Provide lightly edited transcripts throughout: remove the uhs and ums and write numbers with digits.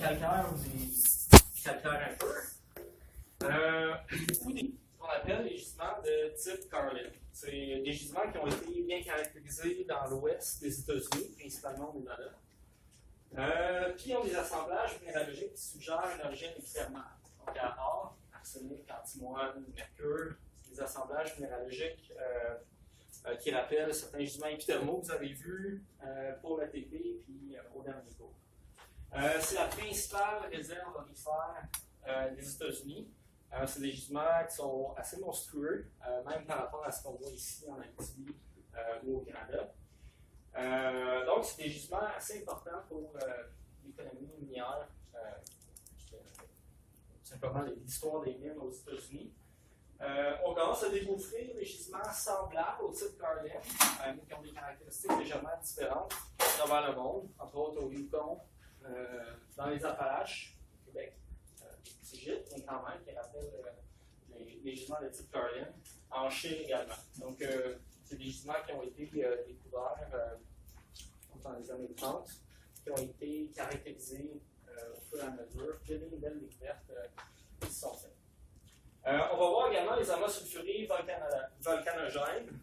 calcaires ou des calcaires un peu. Ou des qu'on appelle les gisements de type Carlin. C'est des gisements qui ont été bien caractérisés dans l'ouest des États-Unis, principalement au Nevada. Puis ils ont des assemblages minéralogiques qui suggèrent une origine épithermale. Donc à or, arsenic, antimoine, mercure, c'est des assemblages minéralogiques qui rappellent certains gisements épithermaux que vous avez vus pour l'ATP puis au dernier cours. C'est la principale réserve aurifère des États-Unis. C'est des gisements qui sont assez monstrueux, même par rapport à ce qu'on voit ici en Abitibi ou au Canada. Donc, c'est des gisements assez importants pour l'économie minière, simplement l'histoire des mines aux États-Unis. On commence à découvrir des gisements semblables au type Carlin, qui ont des caractéristiques légèrement différentes à travers le monde, entre autres au Yukon, dans les Appalaches, au Québec. C'est gîtes, mais quand même, qui rappellent les gisements de type Carlin, en Chine également. Donc, c'est des gisements qui ont été découverts dans les années 30, qui ont été caractérisés au fur et à mesure. Il y a des nouvelles découvertes qui se sont faites. On va voir également les amas sulfurés volcanogènes.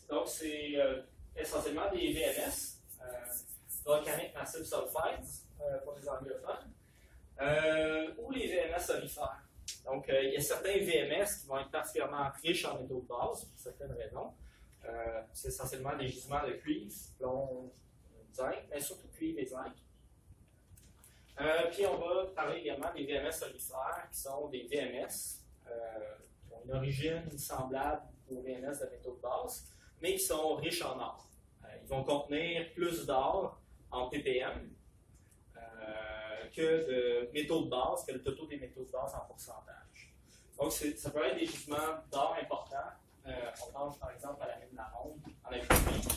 Donc, c'est essentiellement des VMS, Volcanic Massive Sulfides, pour les anglophones. Ou les VMS aurifères. Donc, il y a certains VMS qui vont être particulièrement riches en métaux de base, pour certaines raisons. C'est essentiellement des gisements de cuivre, plomb, zinc, mais surtout cuivre et zinc. Puis, on va parler également des VMS aurifères, qui sont des VMS qui ont une origine semblable aux VMS de métaux de base, mais qui sont riches en or. Ils vont contenir plus d'or en ppm que de métaux de base, que le total des métaux de base en pourcentage. Donc, ça peut être des gisements d'or importants. On pense par exemple à la mine de la Ronde, en Abitibi,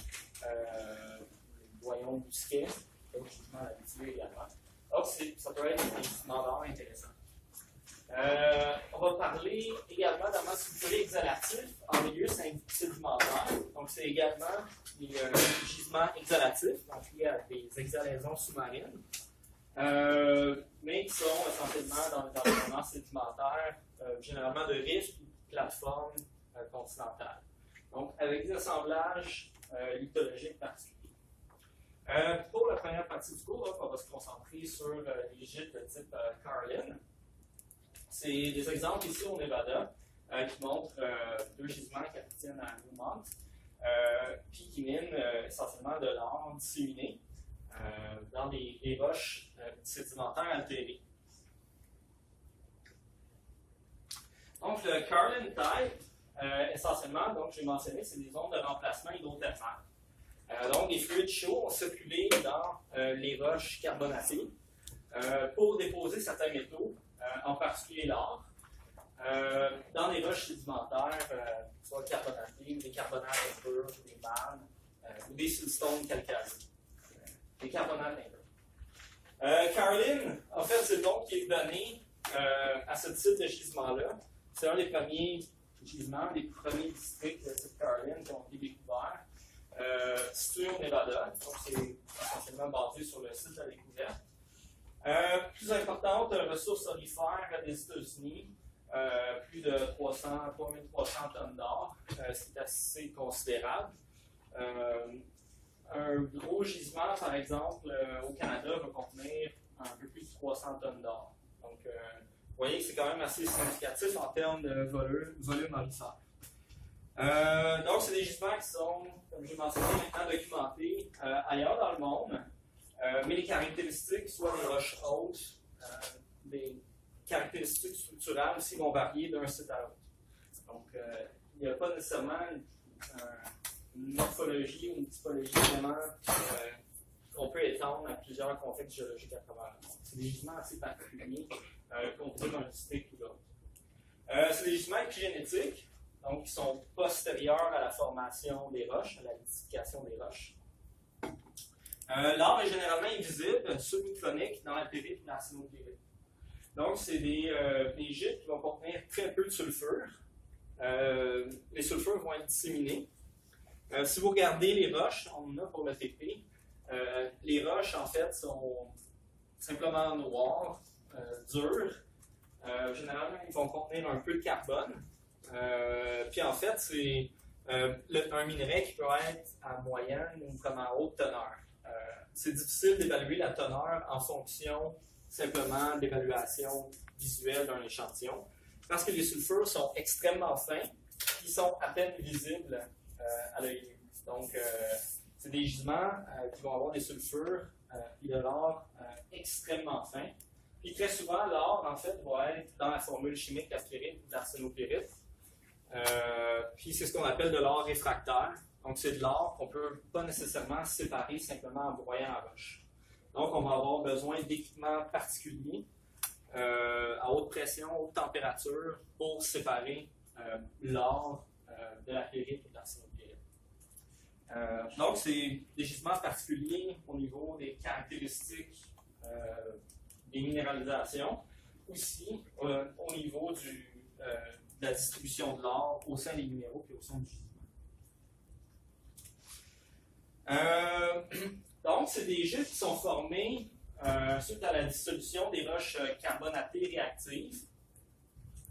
le doyon Bousquet, d'autres gisements à l'Abitibi également. Donc, ça peut être des gisements d'or intéressants. On va parler également d'amas sulfurés exhalatifs en milieu sédimentaire. Donc, c'est également des gisements exhalatifs, donc liés à des exhalaisons sous-marines. Mais qui sont essentiellement dans les environnements sédimentaires, généralement de rift ou de plateformes continentales. Donc, avec des assemblages lithologiques particuliers. Pour la première partie du cours, on va se concentrer sur les gîtes de type Carlin. C'est des exemples ici au Nevada qui montrent deux gisements qui appartiennent à Newmont, puis qui minent essentiellement de l'or disséminé dans des roches sédimentaires altérées. Donc, le Carlin type, essentiellement, donc j'ai mentionné, c'est des zones de remplacement hydrothermales. Donc, des fluides chauds ont circulé dans les roches carbonatées pour déposer certains métaux, en particulier l'or, dans les roches sédimentaires, soit carbonatées ou des carbonates impurs, des marnes, ou des siltstones calcaires. Des carbonates impurs. Carlin, en fait, c'est le nom qui est donné à ce type de gisement-là. C'est un des premiers gisements, des premiers districts de type Carlin qui ont été découverts, situés au Nevada. Donc, c'est essentiellement basé sur le site de la découverte. Plus importante ressource aurifère des États-Unis, plus de 3300 tonnes d'or, c'est assez considérable. Un gros gisement, par exemple, au Canada, va contenir un peu plus de 300 tonnes d'or. Donc, vous voyez que c'est quand même assez significatif en termes de volume aurifère. Donc, c'est des gisements qui sont, comme j'ai mentionné, maintenant documentés ailleurs dans le monde, mais les caractéristiques, soit des roches hautes, des caractéristiques structurales aussi vont varier d'un site à l'autre. Donc, il n'y a pas nécessairement une morphologie ou une typologie vraiment qu'on peut étendre à plusieurs contextes géologiques à travers le monde. C'est des gisements assez particuliers qu'on trouve dans un district ou l'autre. C'est des gisements épigénétiques, donc qui sont postérieurs à la formation des roches, à la lixification des roches. L'or est généralement invisible, submicronique dans la pyrite et l'arsénopyrite. Donc, c'est des gîtes qui vont contenir très peu de sulfure. Les sulfures vont être disséminés. Si vous regardez les roches, on en a pour le TP, les roches, en fait, sont simplement noirs, durs. Généralement, ils vont contenir un peu de carbone. Puis en fait, c'est un minerai qui peut être à moyenne ou comme à haute teneur. C'est difficile d'évaluer la teneur en fonction simplement de l'évaluation visuelle d'un échantillon, parce que les sulfures sont extrêmement fins et sont à peine visibles à l'œil nu. Donc, c'est des gisements qui vont avoir des sulfures et de l'or extrêmement fins. Puis très souvent, l'or, en fait, va être dans la formule chimique de la ferrite ou de l'arsénopyrite. Puis c'est ce qu'on appelle de l'or réfractaire. Donc, c'est de l'or qu'on ne peut pas nécessairement séparer simplement en broyant la roche. Donc, on va avoir besoin d'équipements particuliers à haute pression, haute température pour séparer l'or de la ferrite ou de l'arsénopyrite. Donc, c'est des gisements particuliers au niveau des caractéristiques des minéralisations, aussi au niveau de la distribution de l'or au sein des minéraux et au sein du gisement. Donc, c'est des gîtes qui sont formés suite à la dissolution des roches carbonatées réactives.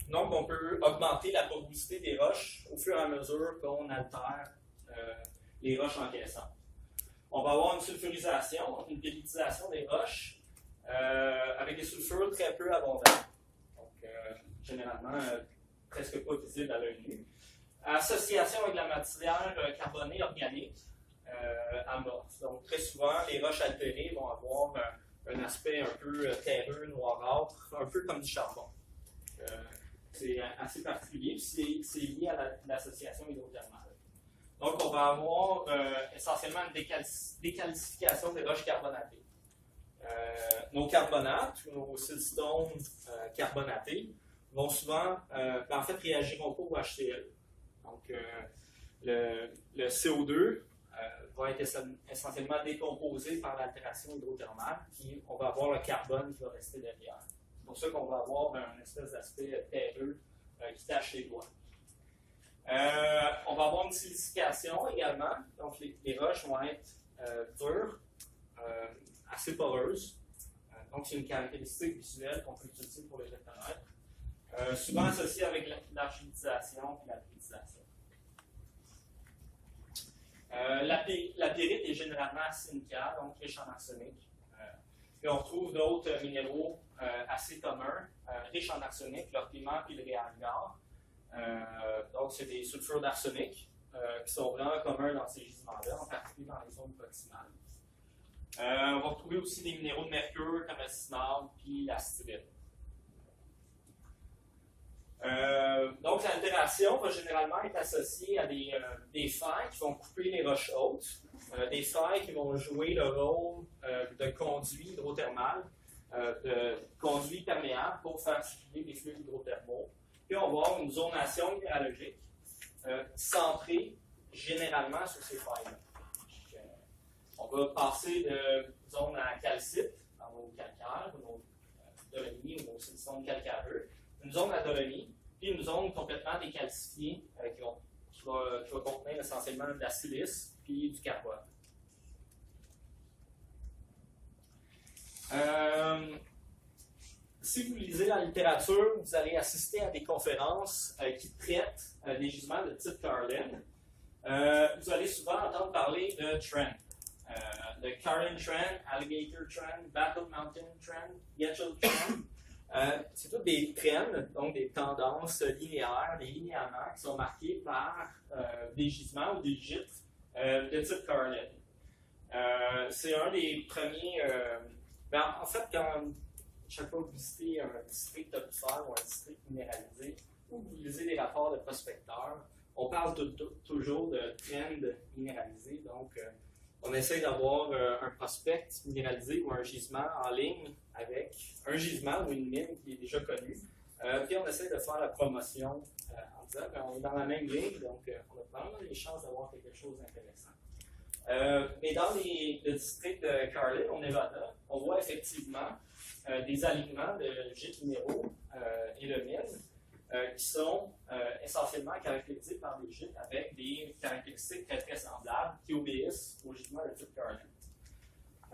Donc, on peut augmenter la porosité des roches au fur et à mesure qu'on altère les roches encaissantes. On va avoir une sulfurisation, une pellitisation des roches avec des sulfures très peu abondantes. Donc, généralement, presque pas visibles à l'œil nu. Association avec la matière carbonée organique amorphe. Donc, très souvent, les roches altérées vont avoir un aspect un peu terreux, noirâtre, un peu comme du charbon. C'est assez particulier, c'est lié à l'association hydrothermale. Donc, on va avoir essentiellement une décalcification des roches carbonatées. Nos carbonates, nos siltstones carbonatés, vont souvent, en fait, réagiront pas au HCl. Donc, le CO2 va être essentiellement décomposé par l'altération hydrothermale, puis on va avoir le carbone qui va rester derrière. C'est pour ça qu'on va avoir un espèce d'aspect terreux qui tache les doigts. On va avoir une silicification également, donc les roches vont être dures, assez poreuses. Donc, c'est une caractéristique visuelle qu'on peut utiliser pour les reconnaître. Souvent associée avec l'argilisation et la péridisation. La pyrite est généralement acidique, donc riche en arsenic. Et on retrouve d'autres minéraux assez communs, riches en arsenic, l'orpiment et le réalgar. Donc, c'est des sulfures d'arsenic qui sont vraiment communs dans ces gisements-là, en particulier dans les zones proximales. On va retrouver aussi des minéraux de mercure comme le cinabre et la styrite. Donc, l'altération va généralement être associée à des failles qui vont couper les roches hautes, des failles qui vont jouer le rôle de conduit hydrothermal, de conduit perméable pour faire circuler les fluides hydrothermaux. Puis, on va avoir une zonation minéralogique centrée généralement sur ces failles-là. On va passer de zone à calcite, dans nos calcaires, nos dolomies ou nos siltstones calcaireux, une zone à dolomie, puis une zone complètement décalcifiée qui va contenir essentiellement de la silice puis du carbone. Si vous lisez la littérature, vous allez assister à des conférences qui traitent des gisements de type Carlin. Vous allez souvent entendre parler de trend. Le Carlin Trend, Alligator Trend, Battle Mountain Trend, Getchell Trend. C'est toutes des trends, donc des tendances linéaires, des linéaments qui sont marqués par des gisements ou des gîtes de type Carlin. C'est un des premiers. En fait, quand chaque fois que vous visitez un district aurifère ou un district minéralisé, ou vous lisez des rapports de prospecteurs, on parle toujours de trend minéralisé. Donc, on essaie d'avoir un prospect minéralisé ou un gisement en ligne avec un gisement ou une mine qui est déjà connue. Puis on essaie de faire la promotion en disant qu'on est dans la même ligne, donc on a vraiment les chances d'avoir quelque chose d'intéressant. Mais dans le district de Carlin, au Nevada, on voit effectivement des alignements de gîtes minéraux et de mines qui sont essentiellement caractérisés par des gîtes avec des caractéristiques très très semblables qui obéissent au gisement de type Carlin.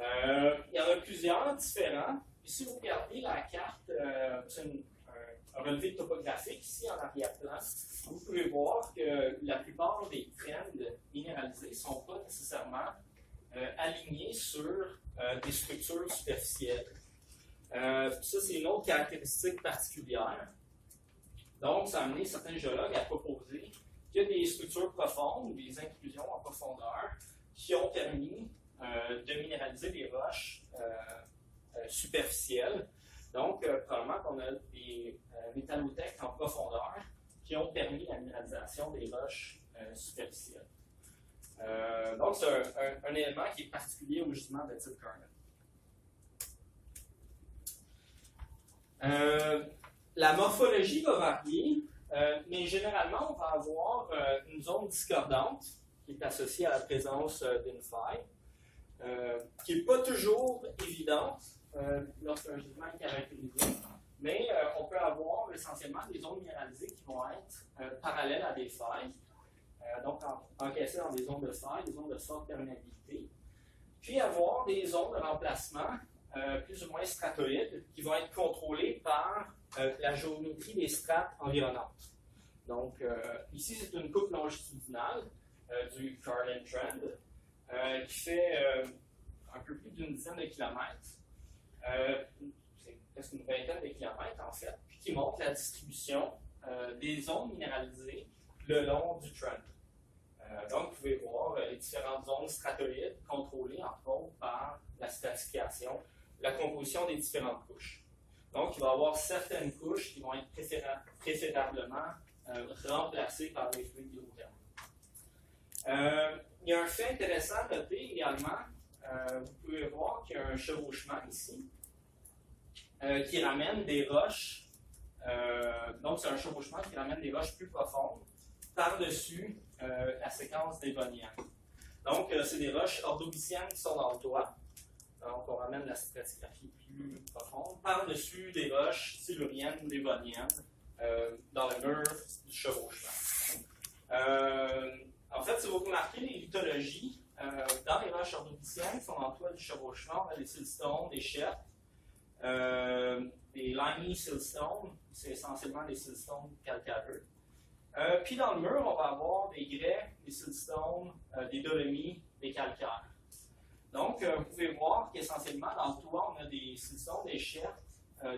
Il y en a plusieurs différents. Ici, vous regardez la carte, c'est un relevé topographique ici en arrière-plan. Vous pouvez voir que la plupart des trends minéralisés ne sont pas nécessairement alignés sur des structures superficielles. Ça, c'est une autre caractéristique particulière. Donc, ça a amené certains géologues à proposer qu'il y a des structures profondes, des intrusions en profondeur, qui ont permis de minéraliser des roches superficielles. Donc, probablement qu'on a des métallothèques en profondeur qui ont permis la minéralisation des roches superficielles. Donc, c'est un élément qui est particulier au gisement de type Carnot. La morphologie va varier, mais généralement, on va avoir une zone discordante qui est associée à la présence d'une faille, qui n'est pas toujours évidente lorsqu'un gisement est caractérisé, mais on peut avoir essentiellement des zones minéralisées qui vont être parallèles à des failles, donc encaissées dans des zones de faille, des zones de forte perméabilité, puis avoir des zones de remplacement plus ou moins stratoïdes qui vont être contrôlées par la géométrie des strates environnantes. Donc, ici, c'est une coupe longitudinale du Carlin Trend qui fait un peu plus d'une dizaine de kilomètres. C'est presque une vingtaine de kilomètres, en fait, puis qui montre la distribution des zones minéralisées le long du trend. Donc, vous pouvez voir les différentes zones stratoïdes contrôlées, entre autres, par la stratification, la composition des différentes couches. Donc, il va y avoir certaines couches qui vont être préférablement remplacées par des fluides hydrothermaux. Il y a un fait intéressant à noter également. Vous pouvez voir qu'il y a un chevauchement ici qui ramène des roches. Donc, c'est un chevauchement qui ramène des roches plus profondes par-dessus la séquence dévonienne. Donc, c'est des roches ordoviciennes qui sont dans le toit. Donc, on ramène la stratigraphie plus profonde par-dessus des roches siluriennes, dévoniennes, dans le mur du chevauchement. En fait, si vous remarquez les lithologies, dans les roches ordoviciennes qui sont dans le toit du chevauchement, on a des siltstones, des scherps, des limy siltstones, c'est essentiellement des siltstones calcaireux. Puis dans le mur, on va avoir des grès, des siltstones, des dolomies, des calcaires. Donc, vous pouvez voir qu'essentiellement, dans le toit, on a des siltstones, des scherps,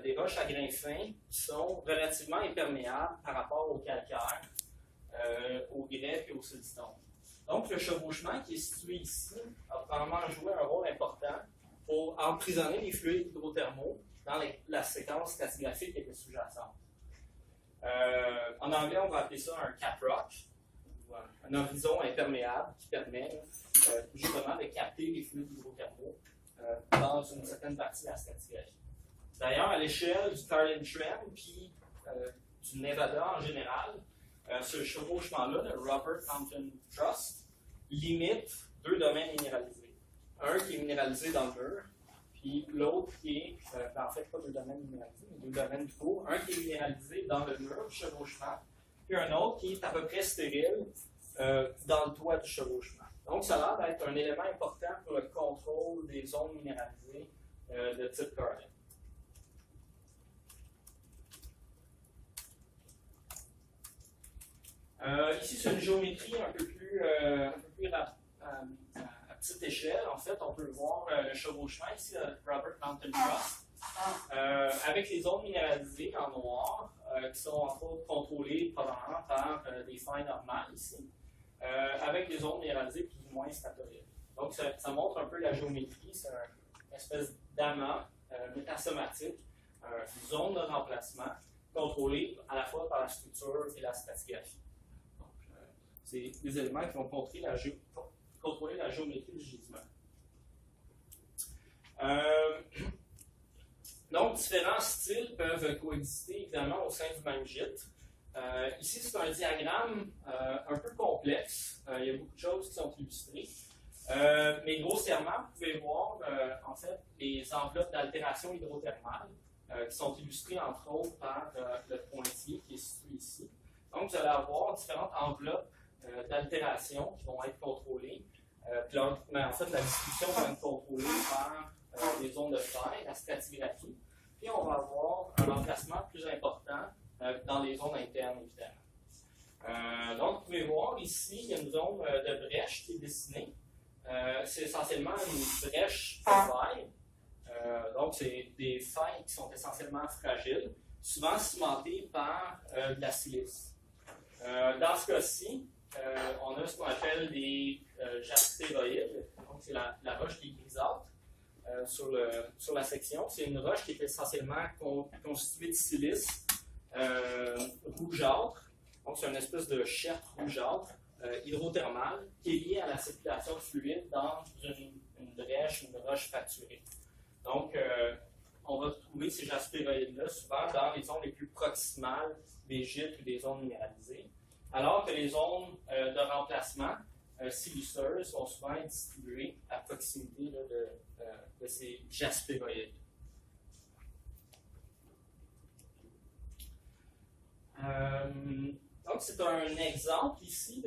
des roches à grains fins qui sont relativement imperméables par rapport aux calcaires, aux grès et aux siltstones. Donc, le chevauchement qui est situé ici a probablement joué un rôle important pour emprisonner les fluides hydrothermaux dans la séquence stratigraphique qui était sous-jacente. En anglais, on va appeler ça un cap rock, un horizon imperméable qui permet justement de capter les fluides hydrothermaux dans une certaine partie de la stratigraphie. D'ailleurs, à l'échelle du Carlin Trend puis du Nevada en général, ce chevauchement-là, le Robert Mountain Trust, limite deux domaines minéralisés. Un qui est minéralisé dans le mur, puis l'autre qui est, en fait, pas deux domaines minéralisés, mais deux domaines du coup. Un qui est minéralisé dans le mur du chevauchement, puis un autre qui est à peu près stérile dans le toit du chevauchement. Donc, ça a l'air d'être un élément important pour le contrôle des zones minéralisées de type Carlin. Ici, c'est une géométrie un peu plus à petite échelle. En fait, on peut voir le chevauchement ici, le Robert Mountain Trust, avec les zones minéralisées en noir, qui sont entre autres contrôlées probablement par des failles normales ici, avec des zones minéralisées plus ou moins stratoïdes. Donc, ça montre un peu la géométrie. C'est une espèce d'amas métasomatique, une zone de remplacement contrôlée à la fois par la structure et la stratigraphie. C'est des éléments qui vont contrôler la géométrie du gisement. Donc, différents styles peuvent coexister évidemment au sein du même gîte. Ici, c'est un diagramme un peu complexe. Il y a beaucoup de choses qui sont illustrées. Mais grossièrement, vous pouvez voir en fait les enveloppes d'altération hydrothermale qui sont illustrées entre autres par le pointillé qui est situé ici. Donc, vous allez avoir différentes enveloppes d'altération qui vont être contrôlées Puis mais en fait, la distribution va être contrôlée par des zones de terre, la stratigraphie. Puis on va avoir un emplacement plus important dans les zones internes, évidemment. Donc, vous pouvez voir ici, il y a une zone de brèche qui est dessinée. C'est essentiellement une brèche de faille. Donc, c'est des failles qui sont essentiellement fragiles, souvent cimentées par de la silice. Dans ce cas-ci, on a ce qu'on appelle des jastéroïdes. Donc, c'est la roche qui est grisâtre sur la section. C'est une roche qui est essentiellement constituée de silice rougeâtre. Donc, c'est une espèce de cherte rougeâtre hydrothermale qui est liée à la circulation de fluide dans une brèche, une roche fracturée. Donc, on va trouver ces jastéroïdes-là souvent dans les zones les plus proximales des gîtes ou des zones minéralisées, alors que les zones de remplacement siliceuses sont souvent distribuées à proximité là, de ces jastéroïdes. Donc, c'est un exemple ici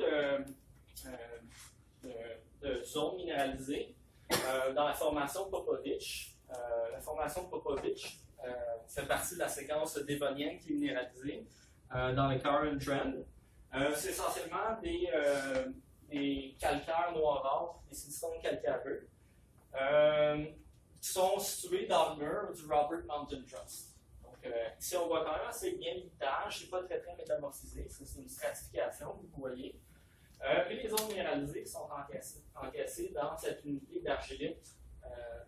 de zone minéralisée dans la formation Popovich. La formation Popovich fait partie de la séquence dévonienne qui est minéralisée dans le Current Trend. C'est essentiellement des calcaires noirâtres, des silicones calcaireux, qui sont situés dans le mur du Robert Mountain Trust. Donc, ici, on voit quand même assez bien l'imitage, c'est pas très métamorphisé, c'est une stratification, vous voyez. Puis les zones minéralisées sont encaissées dans cette unité d'argilite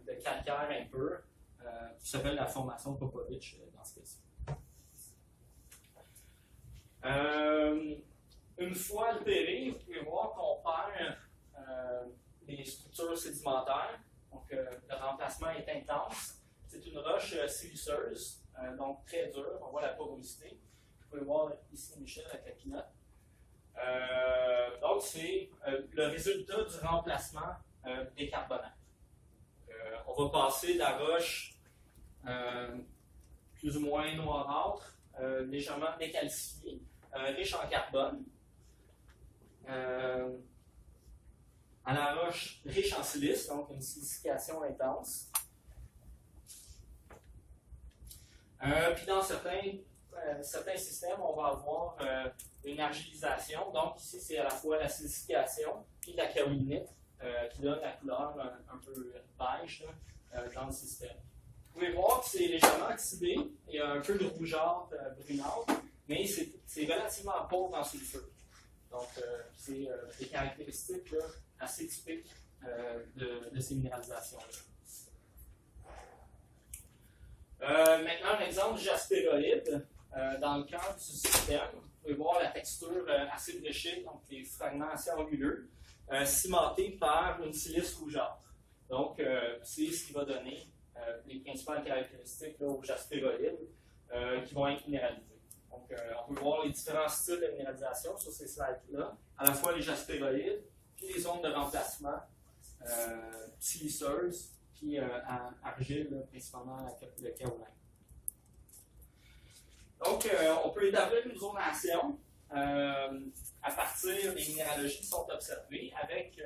de calcaire impur qui s'appelle la formation Popovich dans ce cas-ci. Une fois altéré, vous pouvez voir qu'on perd les structures sédimentaires. Donc, le remplacement est intense. C'est une roche siliceuse, donc très dure. On voit la porosité. Vous pouvez voir ici Michel avec la pinotte. Donc, c'est le résultat du remplacement des carbonates. On va passer de la roche plus ou moins noirâtre, légèrement décalcifiée, riche en carbone, à la roche riche en silice, donc une silicification intense. Puis dans certains systèmes, on va avoir une argilisation. Donc ici, c'est à la fois la silicification et la kaolinite qui donne la couleur un peu beige là, dans le système. Vous pouvez voir que c'est légèrement oxydé, il y a un peu de rougeâtre, brunâtre, mais c'est relativement pauvre en sulfure. Donc, c'est des caractéristiques là, assez typiques de ces minéralisations-là. Maintenant, un exemple de jastéroïde. Dans le cœur du système, vous pouvez voir la texture assez bréchée, donc les fragments assez anguleux, cimentés par une silice rougeâtre. Donc, c'est ce qui va donner les principales caractéristiques là, aux jastéroïdes qui vont être minéralisés. Donc, on peut voir les différents styles de minéralisation sur ces slides-là, à la fois les jastéroïdes, puis les zones de remplacement siliceuses, puis argile, là, principalement le kaolin. Donc, on peut établir une zonation à partir des minéralogies qui sont observées avec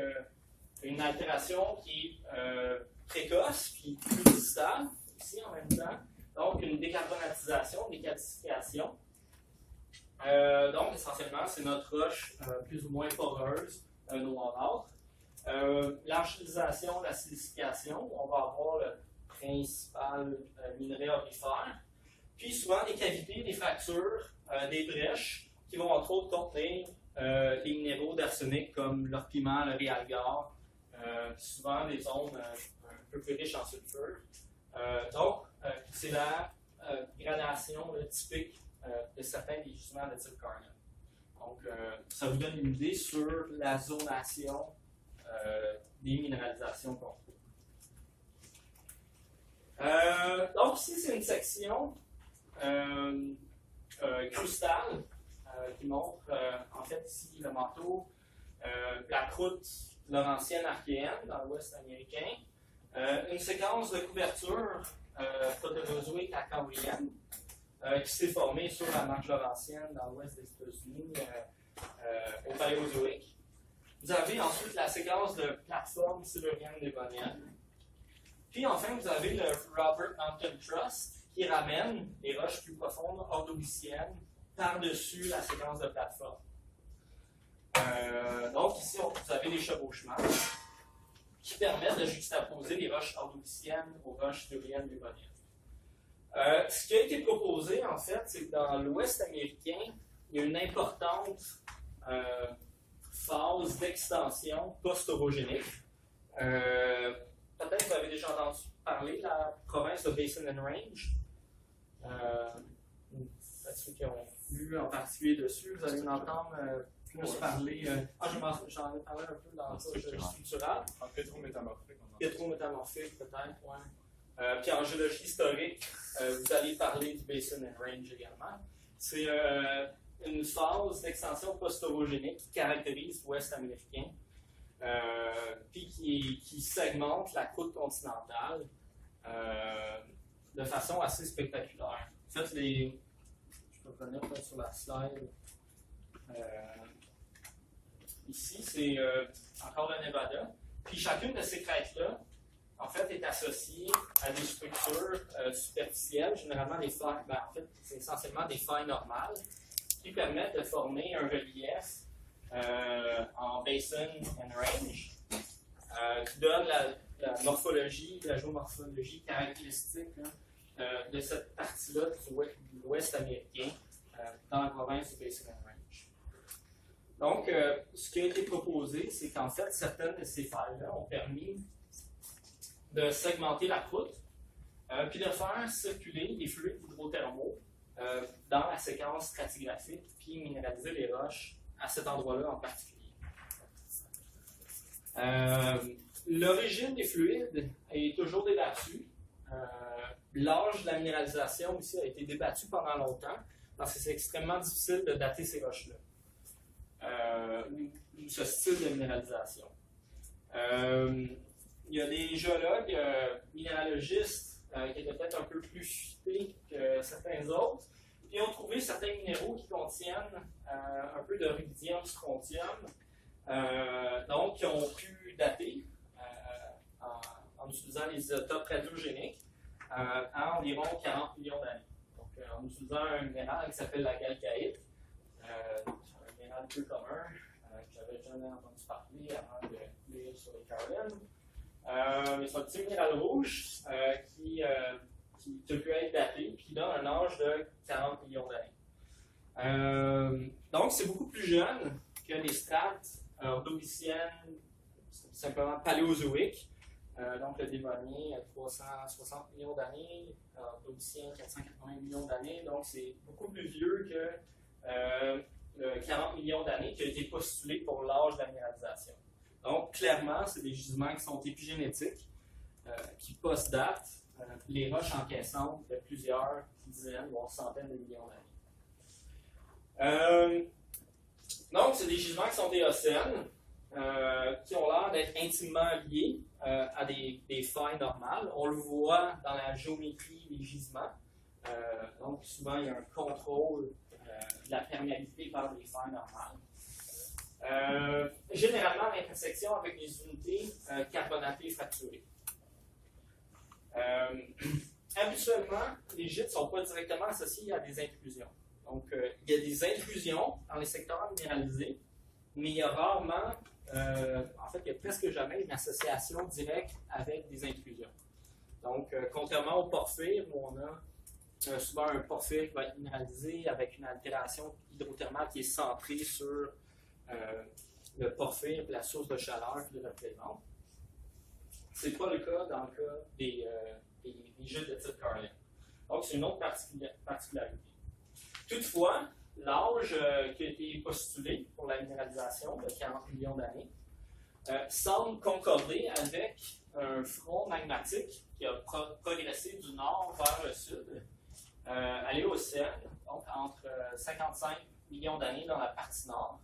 une altération qui est précoce puis plus distale, ici en même temps. Donc, une décarbonatisation, décalcification. Donc, essentiellement, c'est notre roche plus ou moins poreuse, noirâtre. L'argilisation, la silicification, on va avoir le principal minerai aurifère. Puis souvent des cavités, des fractures, des brèches qui vont entre autres contenir les minéraux d'arsenic comme l'orpiment, le réalgar, souvent des zones un peu plus riches en sulfure. Donc, c'est la gradation typique de certains des gisements de type Carnot. Donc, ça vous donne une idée sur la zonation des minéralisations qu'on trouve. Donc, ici, c'est une section crustale qui montre en fait ici le manteau, la croûte laurentienne archéenne dans l'ouest américain, une séquence de couverture protérozoïque à cambrienne qui s'est formée sur la marge laurentienne dans l'ouest des États-Unis au Paléozoïque. Vous avez ensuite la séquence de plateformes siluriennes dévoniennes. Puis enfin, vous avez le Robert Mountain Trust qui ramène les roches plus profondes ordoviciennes par-dessus la séquence de plateformes. Donc ici, vous avez des chevauchements qui permettent de juxtaposer les roches ordoviciennes aux roches siluriennes dévoniennes. Ce qui a été proposé, en fait, c'est que dans l'Ouest américain, il y a une importante phase d'extension post-orogénique. Peut-être que vous avez déjà entendu parler de la province de Basin and Range. Ceux qui ont lu en particulier dessus, vous allez m'entendre plus parler. J'en ai parlé un peu dans le structural. En pétrométamorphique. Pétrométamorphique, peut-être, oui. Puis en géologie historique, vous allez parler du Basin and Range également. C'est une phase d'extension post-orogénique qui caractérise l'Ouest américain, puis qui segmente la côte continentale de façon assez spectaculaire. En fait, je peux revenir sur la slide. Ici, c'est encore le Nevada. Puis chacune de ces crêtes-là, en fait, est associée à des structures superficielles, généralement des failles, en fait, c'est essentiellement des failles normales, qui permettent de former un relief en basin and range, qui donne la morphologie, la géomorphologie caractéristique de cette partie-là de l'Ouest américain dans la province du Basin and Range. Donc, ce qui a été proposé, c'est qu'en fait, certaines de ces failles-là ont permis de segmenter la croûte, puis de faire circuler les fluides hydrothermaux dans la séquence stratigraphique, puis minéraliser les roches à cet endroit-là en particulier. L'origine des fluides est toujours débattue. L'âge de la minéralisation aussi a été débattu pendant longtemps, parce que c'est extrêmement difficile de dater ces roches-là. Ce style de minéralisation. Il y a des géologues minéralogistes qui étaient peut-être un peu plus futés que certains autres, et ont trouvé certains minéraux qui contiennent un peu de rubidium, strontium, donc qui ont pu dater en utilisant les isotopes radiogéniques à environ 40 millions d'années. Donc, en utilisant un minéral qui s'appelle la galcaïte, un minéral peu commun, que j'avais jamais entendu parler avant de lire sur les Carolines. Mais c'est un petit minéral rouge qui peut être daté et qui donne un âge de 40 millions d'années. Donc, c'est beaucoup plus jeune que les strates ordoviciennes, simplement paléozoïques. Donc, le Dévonien a 360 millions d'années, l'Ordovicien 480 millions d'années. Donc, c'est beaucoup plus vieux que le 40 millions d'années qui a été postulé pour l'âge de la minéralisation. Donc, clairement, c'est des gisements qui sont épigénétiques, qui post-datent les roches encaissantes de plusieurs dizaines, voire centaines de millions d'années. Donc, c'est des gisements qui sont éocènes, qui ont l'air d'être intimement liés à des failles normales. On le voit dans la géométrie des gisements. Donc, souvent, il y a un contrôle de la perméabilité par des failles normales. Généralement à l'intersection avec des unités carbonatées fracturées. Habituellement, les gîtes ne sont pas directement associés à des intrusions. Donc, il y a des intrusions dans les secteurs minéralisés, mais il y a rarement, en fait, il n'y a presque jamais une association directe avec des intrusions. Donc, contrairement au porphyre, où on a souvent un porphyre qui va être minéralisé avec une altération hydrothermale qui est centrée sur le porphyre et la source de chaleur qu'il représente. Ce n'est pas le cas dans le cas des gîtes de type Carlin. Donc, c'est une autre particularité. Toutefois, l'âge qui a été postulé pour la minéralisation de 40 millions d'années semble concorder avec un front magmatique qui a progressé du nord vers le sud à l'Éocène, donc entre 55 millions d'années dans la partie nord,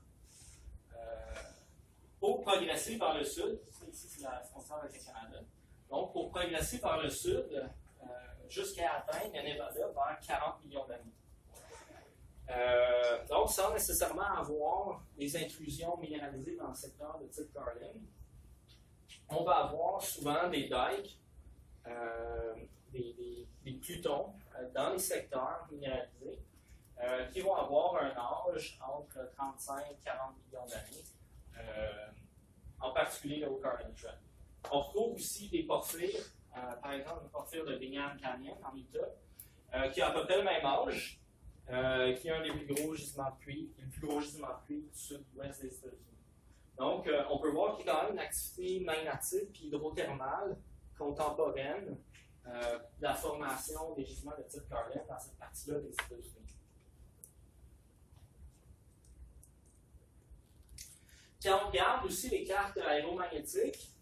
pour progresser vers le sud. Ici, c'est la frontière avec le Canada. Donc, pour progresser vers le sud, jusqu'à atteindre le Nevada vers 40 millions d'années. Donc, sans nécessairement avoir des intrusions minéralisées dans le secteur de type Carlin, on va avoir souvent des dikes, des plutons dans les secteurs minéralisés qui vont avoir un âge entre 35 et 40 millions d'années, en particulier le Carlin Trend. On retrouve aussi des porphyres, par exemple le porphyre de Bingham Canyon en Utah, qui a à peu près le même âge, qui est un des plus gros gisements de cuivre, le plus gros gisement de cuivre du sud-ouest des États-Unis. Donc, on peut voir qu'il y a quand même une activité magmatique et hydrothermale contemporaine de la formation des gisements de type Carlin dans cette partie-là des États-Unis. Quand on regarde aussi les cartes aéromagnétiques,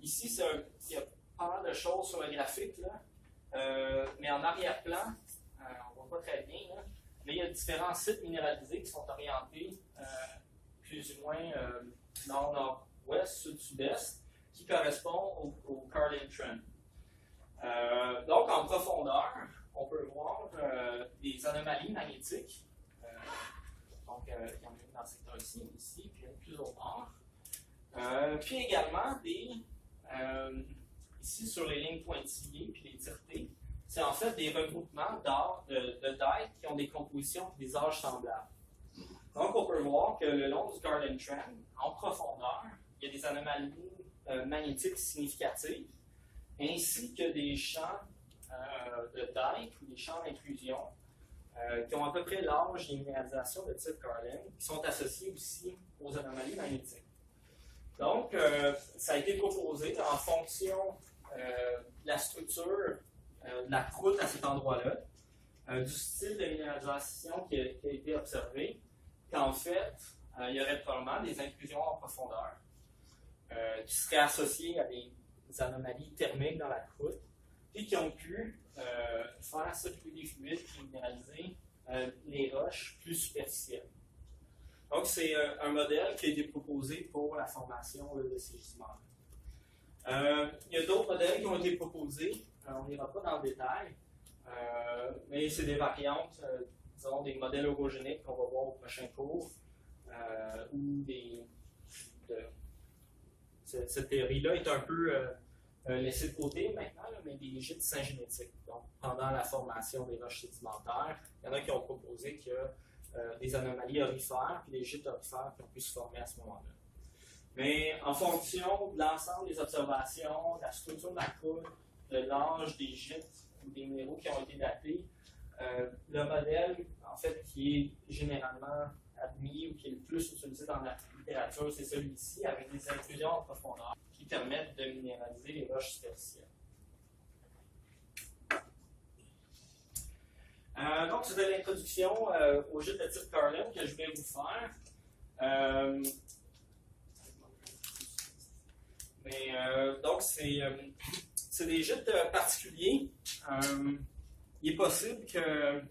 ici, il y a pas mal de choses sur le graphique, là, mais en arrière-plan, on ne voit pas très bien, là, mais il y a différents sites minéralisés qui sont orientés plus ou moins nord-nord-ouest, sud-sud-est, qui correspondent au Carlin Trend. Donc, en profondeur, on peut voir des anomalies magnétiques. Donc, il y en a une dans le secteur ici, puis une plus au nord. Puis également ici sur les lignes pointillées puis les tiretés, c'est en fait des regroupements de dikes qui ont des compositions et des âges semblables. Donc, on peut voir que le long du Carlin Trend, en profondeur, il y a des anomalies magnétiques significatives, ainsi que des champs de dikes ou des champs d'intrusion qui ont à peu près l'âge des minéralisations de type Carlin, qui sont associés aussi aux anomalies magnétiques. Donc, ça a été proposé en fonction de la structure de la croûte à cet endroit-là, du style de minéralisation qui a été observé, qu'en fait, il y aurait probablement des intrusions en profondeur qui seraient associées à des anomalies thermiques dans la croûte, puis qui ont pu faire circuler des fluides et minéraliser les roches plus superficielles. Donc, c'est un modèle qui a été proposé pour la formation de ces gisements-là. Il y a d'autres modèles qui ont été proposés, on n'ira pas dans le détail, mais c'est des variantes, disons, des modèles orogéniques qu'on va voir au prochain cours, où cette théorie-là est un peu laissée de côté maintenant, là, mais des gîtes syngénétiques. Donc, pendant la formation des roches sédimentaires, il y en a qui ont proposé qu'il y a des anomalies aurifères et des gîtes aurifères qui ont pu se former à ce moment-là. Mais en fonction de l'ensemble des observations, de la structure de la croûte, de l'âge des gîtes ou des minéraux qui ont été datés, le modèle, en fait, qui est généralement admis ou qui est le plus utilisé dans la littérature, c'est celui-ci, avec des intrusions en profondeur qui permettent de minéraliser les roches superficielles. Donc, c'était l'introduction au gîte de type Carlin que je vais vous faire. Donc, c'est des gîtes particuliers. Il est possible que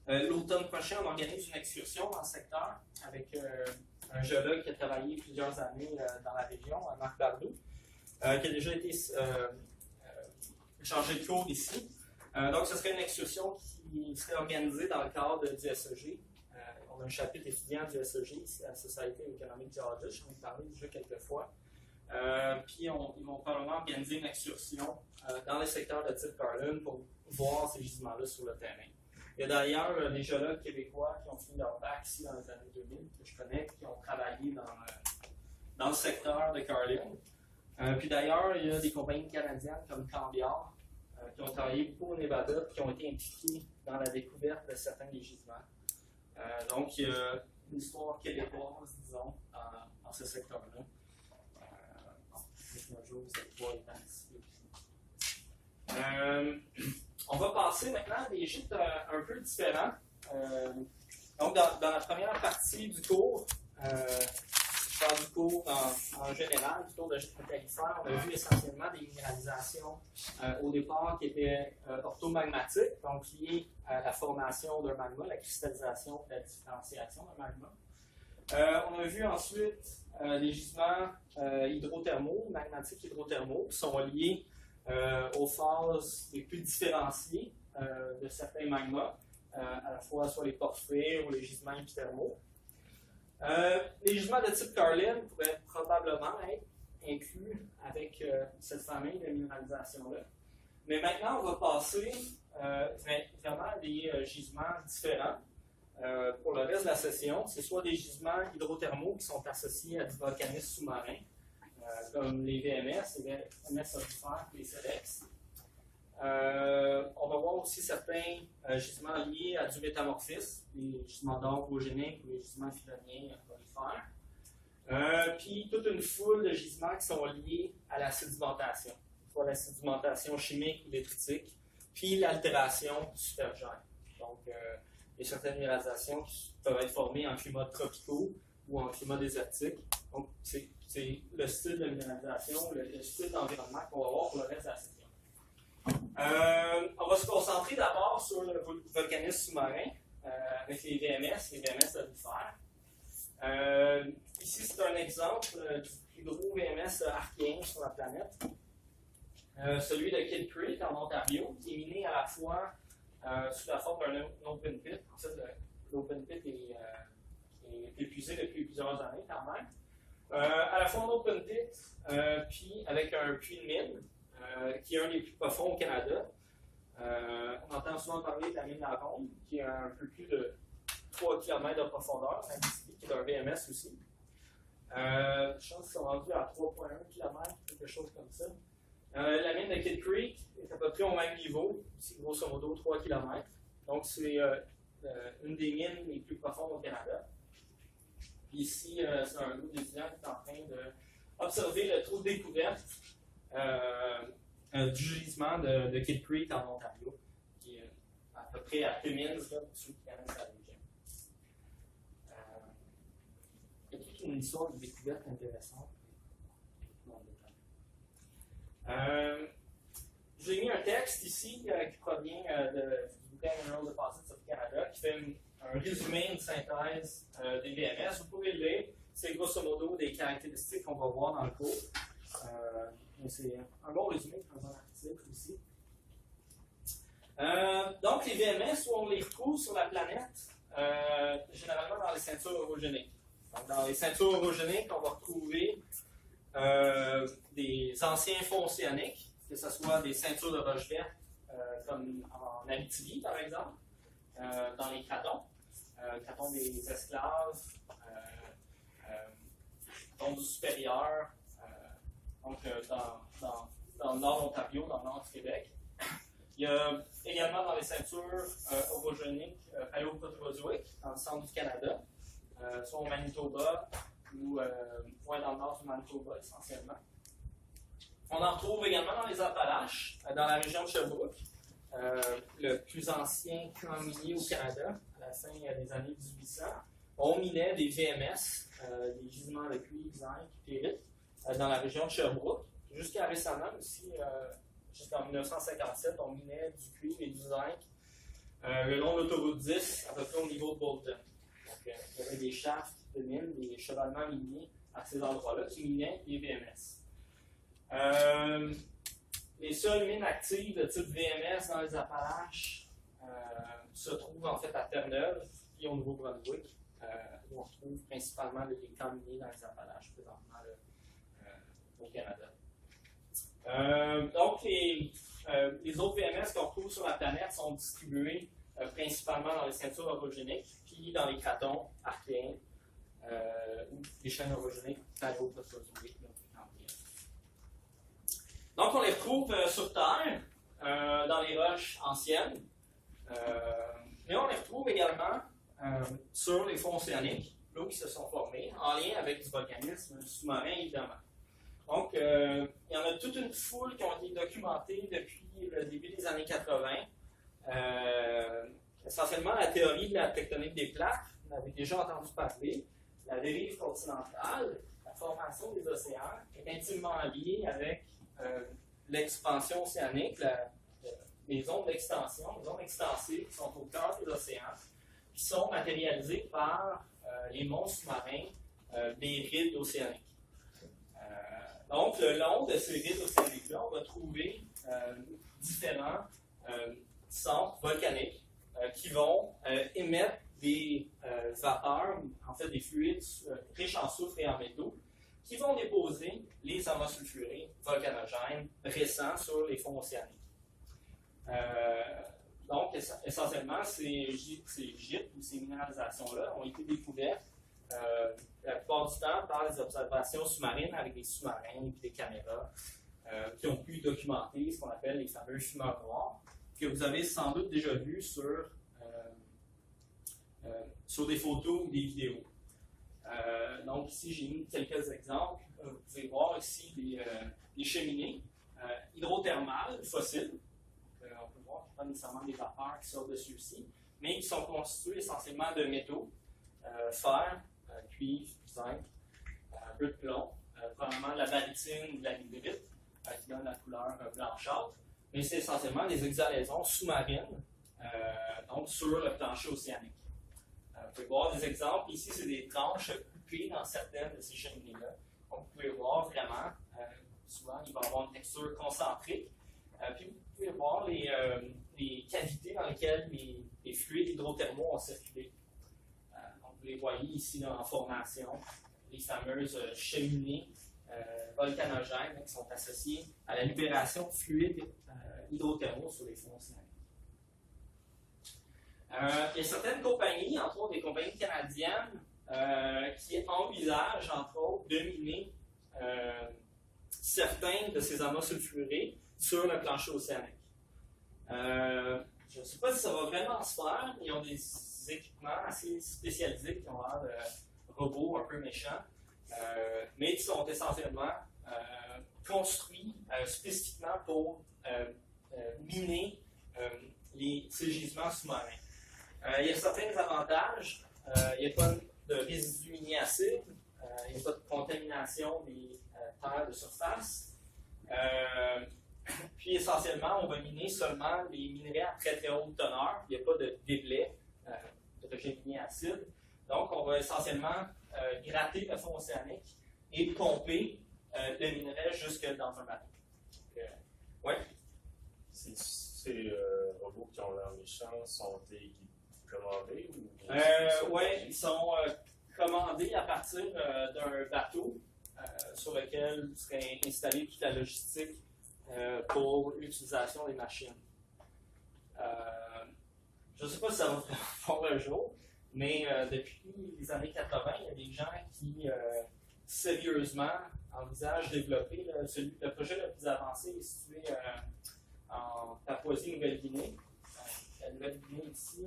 l'automne prochain, on organise une excursion dans le secteur avec un géologue qui a travaillé plusieurs années dans la région, Marc Bardou, qui a déjà été chargé de cours ici. Donc, ce serait une excursion qui serait organisée dans le cadre du SEG. On a un chapitre étudiant du SEG ici à la Society of Economic Geologists, j'en ai parlé déjà quelques fois. Puis, ils vont probablement organiser une excursion dans les secteurs de type Carlin pour voir ces gisements-là sur le terrain. Il y a d'ailleurs des géologues québécois qui ont fini leur bac ici dans les années 2000, que je connais, qui ont travaillé dans le secteur de Carlin. Puis d'ailleurs, il y a des compagnies canadiennes comme Cambiar qui ont travaillé beaucoup au Nevada et qui ont été impliquées dans la découverte de certains des gisements. Donc, il y a une histoire québécoise, disons, dans ce secteur-là. On va passer maintenant à des gîtes un peu différents. Donc, dans la première partie du cours, je parle du cours en général, du cours de gîte métallifère, on a vu essentiellement des minéralisations au départ qui étaient orthomagmatiques, donc liées à la formation d'un magma, la cristallisation et la différenciation d'un magma. On a vu ensuite des gisements hydrothermaux, magmatiques hydrothermaux, qui sont liés aux phases les plus différenciées de certains magmas, à la fois soit les porphyres ou les gisements épithermaux. Les gisements de type Carlin pourraient probablement être inclus avec cette famille de minéralisation-là. Mais maintenant, on va passer vraiment à des gisements différents. Pour le reste de la session, c'est soit des gisements hydrothermaux qui sont associés à du volcanisme sous-marin, comme les VMS, les VMS aurifères et les SELEX. On va voir aussi certains gisements liés à du métamorphisme, les gisements d'or orogéniques ou les gisements phyloniens aurifères. Puis toute une foule de gisements qui sont liés à la sédimentation, soit la sédimentation chimique ou détritique, puis l'altération supergène. Donc, il y a certaines minéralisations qui peuvent être formées en climats tropicaux ou en climat désertique. Donc, c'est le style de minéralisation, le style d'environnement qu'on va voir pour le reste de la session. On va se concentrer d'abord sur le volcanisme sous-marin avec les VMS aurifères. Ici, c'est un exemple du plus gros VMS archéen sur la planète. Celui de Kidd Creek en Ontario, qui est miné à la fois sous la forme d'un open pit. En fait, l'open pit est épuisé depuis plusieurs années quand même. À la fois en open pit, puis avec un puits de mine, qui est un des plus profonds au Canada. On entend souvent parler de la mine La Ronde, qui a un peu plus de 3 km de profondeur, qui est un VMS aussi. Je pense qu'ils sont rendus à 3,1 km, quelque chose comme ça. La mine de Kidd Creek est à peu près au même niveau, ici grosso modo 3 km. Donc c'est une des mines les plus profondes au Canada. Puis ici, c'est un groupe d'étudiants qui est en train d'observer le trou de découverte du gisement de Kidd Creek en Ontario, qui est à peu près à Timmins, pour ceux qui connaissent la région. Il y a toute une histoire de découverte intéressante. J'ai mis un texte ici qui provient du bouquin Mineral Deposits of Canada, qui fait un résumé, une synthèse des VMS. Vous pouvez le lire. C'est grosso modo des caractéristiques qu'on va voir dans le cours. C'est un bon résumé dans un article aussi. Donc, les VMS, on les retrouve sur la planète, généralement dans les ceintures orogéniques. Donc, dans les ceintures orogéniques, on va retrouver des anciens fonds océaniques, que ce soit des ceintures de roches vertes, comme en Abitibi, par exemple, dans les cratons, cratons des esclaves, cratons du supérieur, donc dans le nord Ontario, dans le nord du Québec. Il y a également dans les ceintures orogéniques paléoprotérozoïques, dans le centre du Canada, soit au Manitoba ou dans le nord du Manitoba essentiellement. On en retrouve également dans les Appalaches, dans la région de Sherbrooke, le plus ancien camp minier au Canada, à la fin des années 1800. On minait des VMS, des gisements de cuivre, zinc, pyrite, dans la région de Sherbrooke. Jusqu'à récemment aussi, jusqu'en 1957, on minait du cuivre et du zinc le long de l'autoroute 10, à peu près au niveau de Bolton. Donc, il y avait des shafts de mine, des chevalements miniers à ces endroits-là qui minaient les VMS. Les seules mines actives de type VMS dans les Appalaches se trouvent en fait à Terre-Neuve et au Nouveau-Brunswick, où on retrouve principalement les camps miniers dans les Appalaches présentement au Canada. Donc, les autres VMS qu'on retrouve sur la planète sont distribués principalement dans les ceintures orogéniques, puis dans les cratons archéens ou les chaînes orogéniques paléoprotérozoïques. Donc, on les retrouve sur Terre, dans les roches anciennes, mais on les retrouve également sur les fonds océaniques, là qui se sont formés, en lien avec du volcanisme sous-marin, évidemment. Donc, il y en a toute une foule qui ont été documentées depuis le début des années 80. Essentiellement, la théorie de la tectonique des plaques, vous avez déjà entendu parler, la dérive continentale, la formation des océans, est intimement liée avec l'expansion océanique, les zones d'extension, les zones extensives qui sont au cœur des océans, qui sont matérialisées par les monts sous-marins des rides océaniques. Donc, le long de ces rides océaniques-là, on va trouver différents centres volcaniques qui vont émettre des vapeurs, en fait des fluides riches en soufre et en métaux, qui vont déposer les amas sulfurés volcanogènes récents sur les fonds océaniques. Donc, essentiellement, ces gîtes ou ces minéralisations-là ont été découvertes la plupart du temps par les observations sous-marines avec des sous-marins et des caméras qui ont pu documenter ce qu'on appelle les fameux fumeurs noirs, que vous avez sans doute déjà vus sur des photos ou des vidéos. Donc ici, j'ai mis quelques exemples. Vous pouvez voir ici des cheminées hydrothermales fossiles. On peut voir qu'il n'y a pas nécessairement des vapeurs qui sortent de ceux-ci, mais qui sont constitués essentiellement de métaux, fer, cuivre, zinc, un peu de plomb, probablement de la barytine ou de la ligrite, qui donne la couleur blanchâtre. Mais c'est essentiellement des exhalaisons sous-marines, donc sur le plancher océanique. Vous pouvez voir des exemples. Ici, c'est des tranches coupées dans certaines de ces cheminées-là. Donc, vous pouvez voir vraiment, souvent, il va y avoir une texture concentrique. Puis, vous pouvez voir les cavités dans lesquelles les fluides hydrothermaux ont circulé. Donc, vous les voyez ici là, en formation, les fameuses cheminées volcanogènes qui sont associées à la libération de fluides hydrothermaux sur les fonds océaniques. Il y a certaines compagnies, entre autres des compagnies canadiennes, qui envisagent, entre autres, de miner certains de ces amas sulfurés sur le plancher océanique. Je ne sais pas si ça va vraiment se faire. Ils ont des équipements assez spécialisés qui ont l'air de robots un peu méchants, mais qui sont essentiellement construits spécifiquement pour miner ces gisements sous-marins. Il y a certains avantages. Il n'y a pas de résidus miniers acides. Il n'y a pas de contamination des terres de surface. Puis essentiellement, on va miner seulement les minerais à très très haute teneur. Il n'y a pas de déblais de régime minier acide. Donc, on va essentiellement gratter le fond océanique et pomper le minerai jusque dans un bateau. Ouais. Ces robots qui ont l'air méchants sont-ils commandés ou oui, ils sont commandés à partir d'un bateau sur lequel serait installée toute la logistique pour l'utilisation des machines. Je ne sais pas si ça va voir le jour, mais depuis les années 80, il y a des gens qui sérieusement envisagent de développer le projet le plus avancé est situé en Papouasie-Nouvelle-Guinée. La Nouvelle-Guinée ici,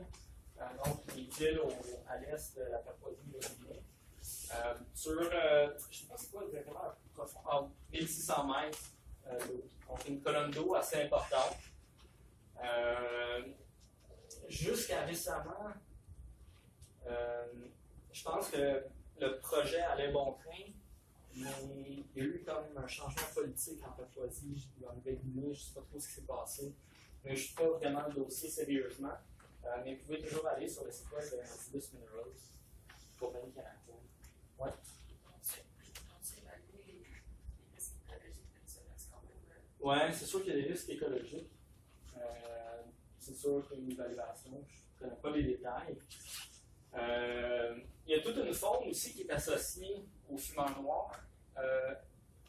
donc les îles à l'est de la Papouasie-Nouvelle-Guinée. Sur, je ne sais pas c'est quoi exactement, en 1600 mètres d'eau. Donc une colonne d'eau assez importante. Jusqu'à récemment, je pense que le projet allait bon train, mais il y a eu quand même un changement politique en Papouasie, en Nouvelle-Guinée, je ne sais pas trop ce qui s'est passé. Mais je ne suis pas vraiment le dossier sérieusement. Mais vous pouvez toujours aller sur le site web de Cibus Minerals, compagnie canadienne. Ouais. Oui, c'est sûr qu'il y a des risques écologiques. C'est sûr qu'il y a une évaluation, je ne connais pas les détails. Il y a toute une faune aussi qui est associée aux fumeurs noirs.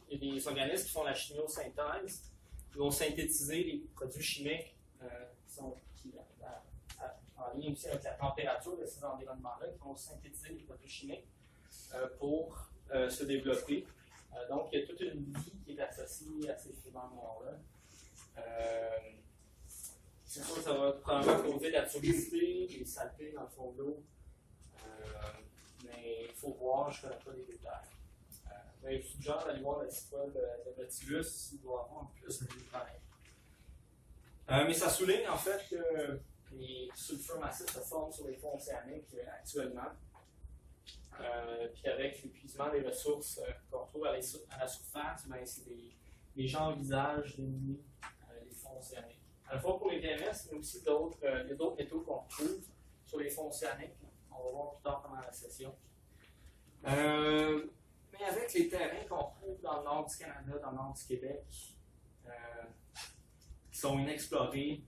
Il y a des organismes qui font la chimiosynthèse, qui vont synthétiser les produits chimiques qui sont en lien aussi avec la température de ces environnements-là, qui vont synthétiser les produits chimiques pour se développer. Donc, il y a toute une vie qui est associée à ces fumeurs noirs-là. C'est sûr que ça va probablement causer de la turbidité, des saletés dans le fond de l'eau. Mais il faut voir, je ne connais pas les détails. Mais je suggère d'aller voir le site web de Nautilus, il doit avoir plus de détails. Mais ça souligne en fait que les sulfures massifs se forment sur les fonds océaniques actuellement. Puis avec l'épuisement des ressources qu'on trouve à la surface, ben, les gens envisagent de miner les fonds océaniques. À la fois pour les VMS, mais aussi d'autres métaux qu'on trouve sur les fonds océaniques. On va voir plus tard pendant la session. Mais avec les terrains qu'on trouve dans le nord du Canada, dans le nord du Québec, qui sont inexplorés,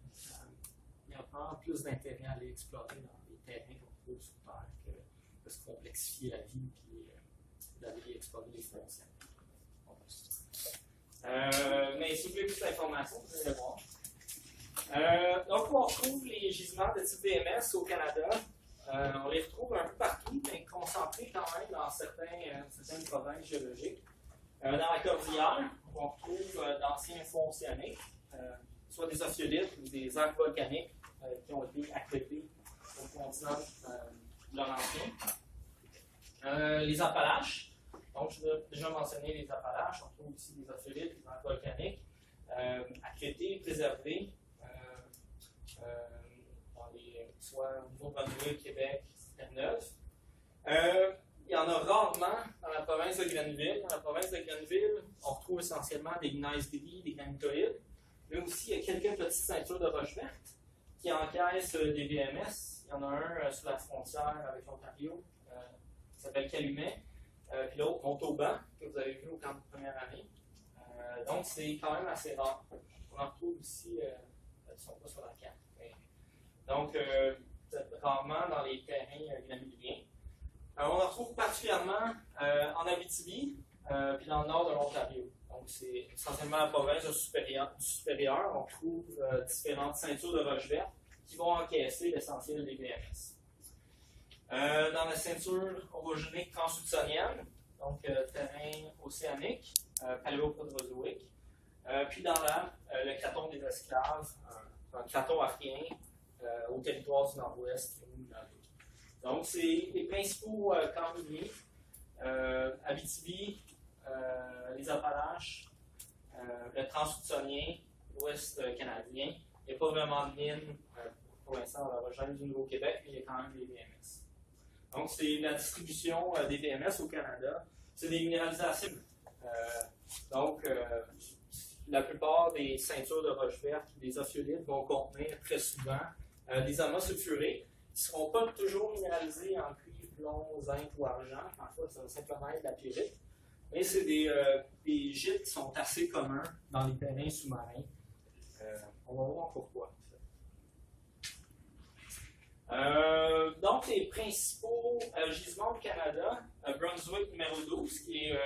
il n'y a vraiment plus d'intérêt à aller explorer dans les terrains qu'on trouve sur Terre que de se complexifier la vie et d'aller explorer les foncières. Mais si vous voulez plus d'informations, vous allez voir. Donc, on retrouve les gisements de type VMS au Canada. On les retrouve un peu partout, mais concentrés quand même dans certaines provinces géologiques. Dans la Cordillère, on retrouve d'anciens fonds océaniques, soit des ophiolites ou des arcs volcaniques qui ont été accrétés au continent laurentien. Les Appalaches, donc je l'ai déjà mentionné les Appalaches, on trouve aussi des ophiolites, des arcs volcaniques, accrétés, préservés, soit au Nouveau-Brunswick, Québec, Terre-Neuve. Il y en a rarement dans la province de Grenville. Dans la province de Grenville, on retrouve essentiellement des gneiss-gris, des granitoïdes, mais aussi il y a quelques petites ceintures de roches vertes qui encaissent des VMS. Il y en a un sur la frontière avec l'Ontario, qui s'appelle Calumet, puis l'autre, Montauban, que vous avez vu au camp de première année. Donc, c'est quand même assez rare. On en retrouve aussi, ils ne sont pas sur la carte. Donc, rarement dans les terrains granuliens. On en retrouve particulièrement en Abitibi, puis dans le nord de l'Ontario. Donc, c'est essentiellement la province du supérieur. On trouve différentes ceintures de roches vertes qui vont encaisser l'essentiel des VMS. Dans la ceinture orogénique transhudsonienne, donc terrain océanique, paléoprotérozoïque, puis dans le craton des esclaves, un craton archéen au territoire du nord-ouest. Donc, c'est les principaux camps miniers, Abitibi, les Appalaches, le Transhudsonien, l'Ouest canadien. Il n'y a pas vraiment de mines pour l'instant dans la région du Nouveau-Québec, mais il y a quand même des VMS. Donc, c'est la distribution des VMS au Canada. C'est des minéralisations. Donc, la plupart des ceintures de roches vertes ou des ophiolites vont contenir très souvent des amas sulfurés qui ne seront pas toujours minéralisés en cuivre, plomb, zinc ou argent. Parfois, ça va simplement être de la pyrite. Mais c'est des gîtes qui sont assez communs dans les terrains sous-marins. On va voir pourquoi. Donc, les principaux gisements au Canada, Brunswick numéro 12, qui est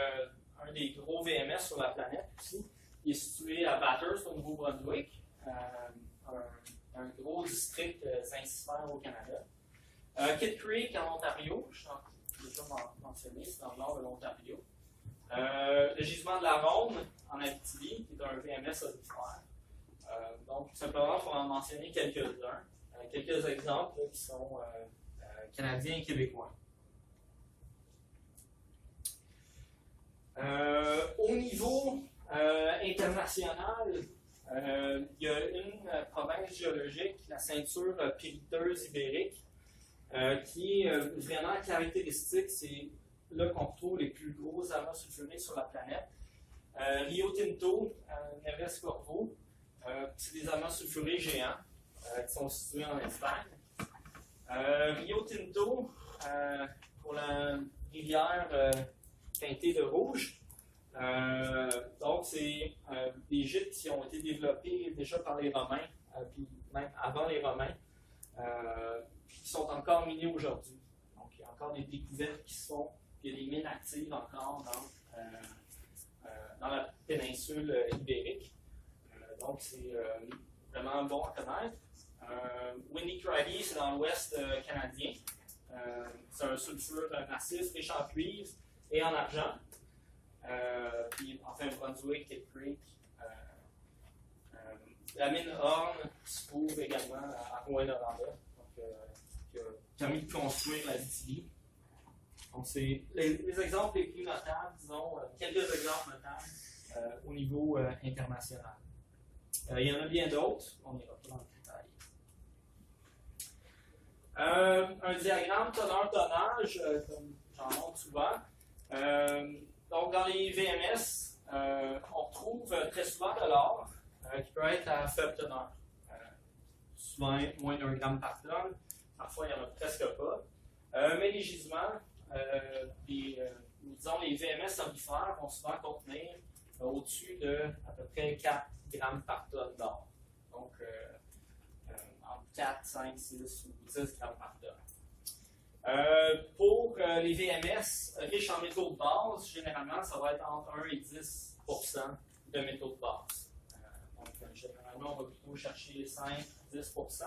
un des gros VMS sur la planète aussi, qui est situé à Bathurst, au Nouveau-Brunswick, un gros district zincifère au Canada. Kidd Creek en Ontario, je l'ai déjà mentionné, c'est dans le nord de l'Ontario. Le gisement de la Ronde en Abitibi, qui est un VMS aurifère. Donc, tout simplement, pour en mentionner quelques-uns, quelques exemples là, qui sont canadiens et québécois. Au niveau international, il y a une province géologique, la ceinture pyriteuse ibérique, qui est vraiment caractéristique. C'est là qu'on retrouve les plus gros amas sulfurés sur la planète. Rio Tinto, Neves Corvo, c'est des amas sulfurés géants qui sont situés en Espagne. Rio Tinto, pour la rivière teintée de rouge. Donc, c'est des gîtes qui ont été développés déjà par les Romains, puis même avant les Romains, qui sont encore minés aujourd'hui. Donc, il y a encore des découvertes qui se font, puis il y a des mines actives encore dans la péninsule ibérique. Donc, c'est vraiment bon à connaître. Windy Craggy, c'est dans l'ouest canadien. C'est un sulfure massif riche en cuivre et en argent. Puis enfin Brunswick, Kidd Creek. La mine Horn se trouve également à Rouyn-Noranda, qui a permis de construire la Abitibi. Donc c'est les exemples les plus notables, disons, quelques exemples notables au niveau international. Il y en a bien d'autres, on n'ira pas dans le détail. Un diagramme teneur-tonnage, comme j'en montre souvent. Donc, dans les VMS, on retrouve très souvent de l'or qui peut être à faible teneur. Souvent moins d'1 gramme par tonne. Parfois, il n'y en a presque pas. Mais les gisements, disons les VMS aurifères vont souvent contenir au-dessus de à peu près 4 grammes par tonne d'or. Donc, 4, 5, 6 ou 10 grammes par tonne. Pour les VMS riches en métaux de base, généralement, ça va être entre 1 et 10 % de métaux de base. Donc, généralement, on va plutôt chercher 5-10 %.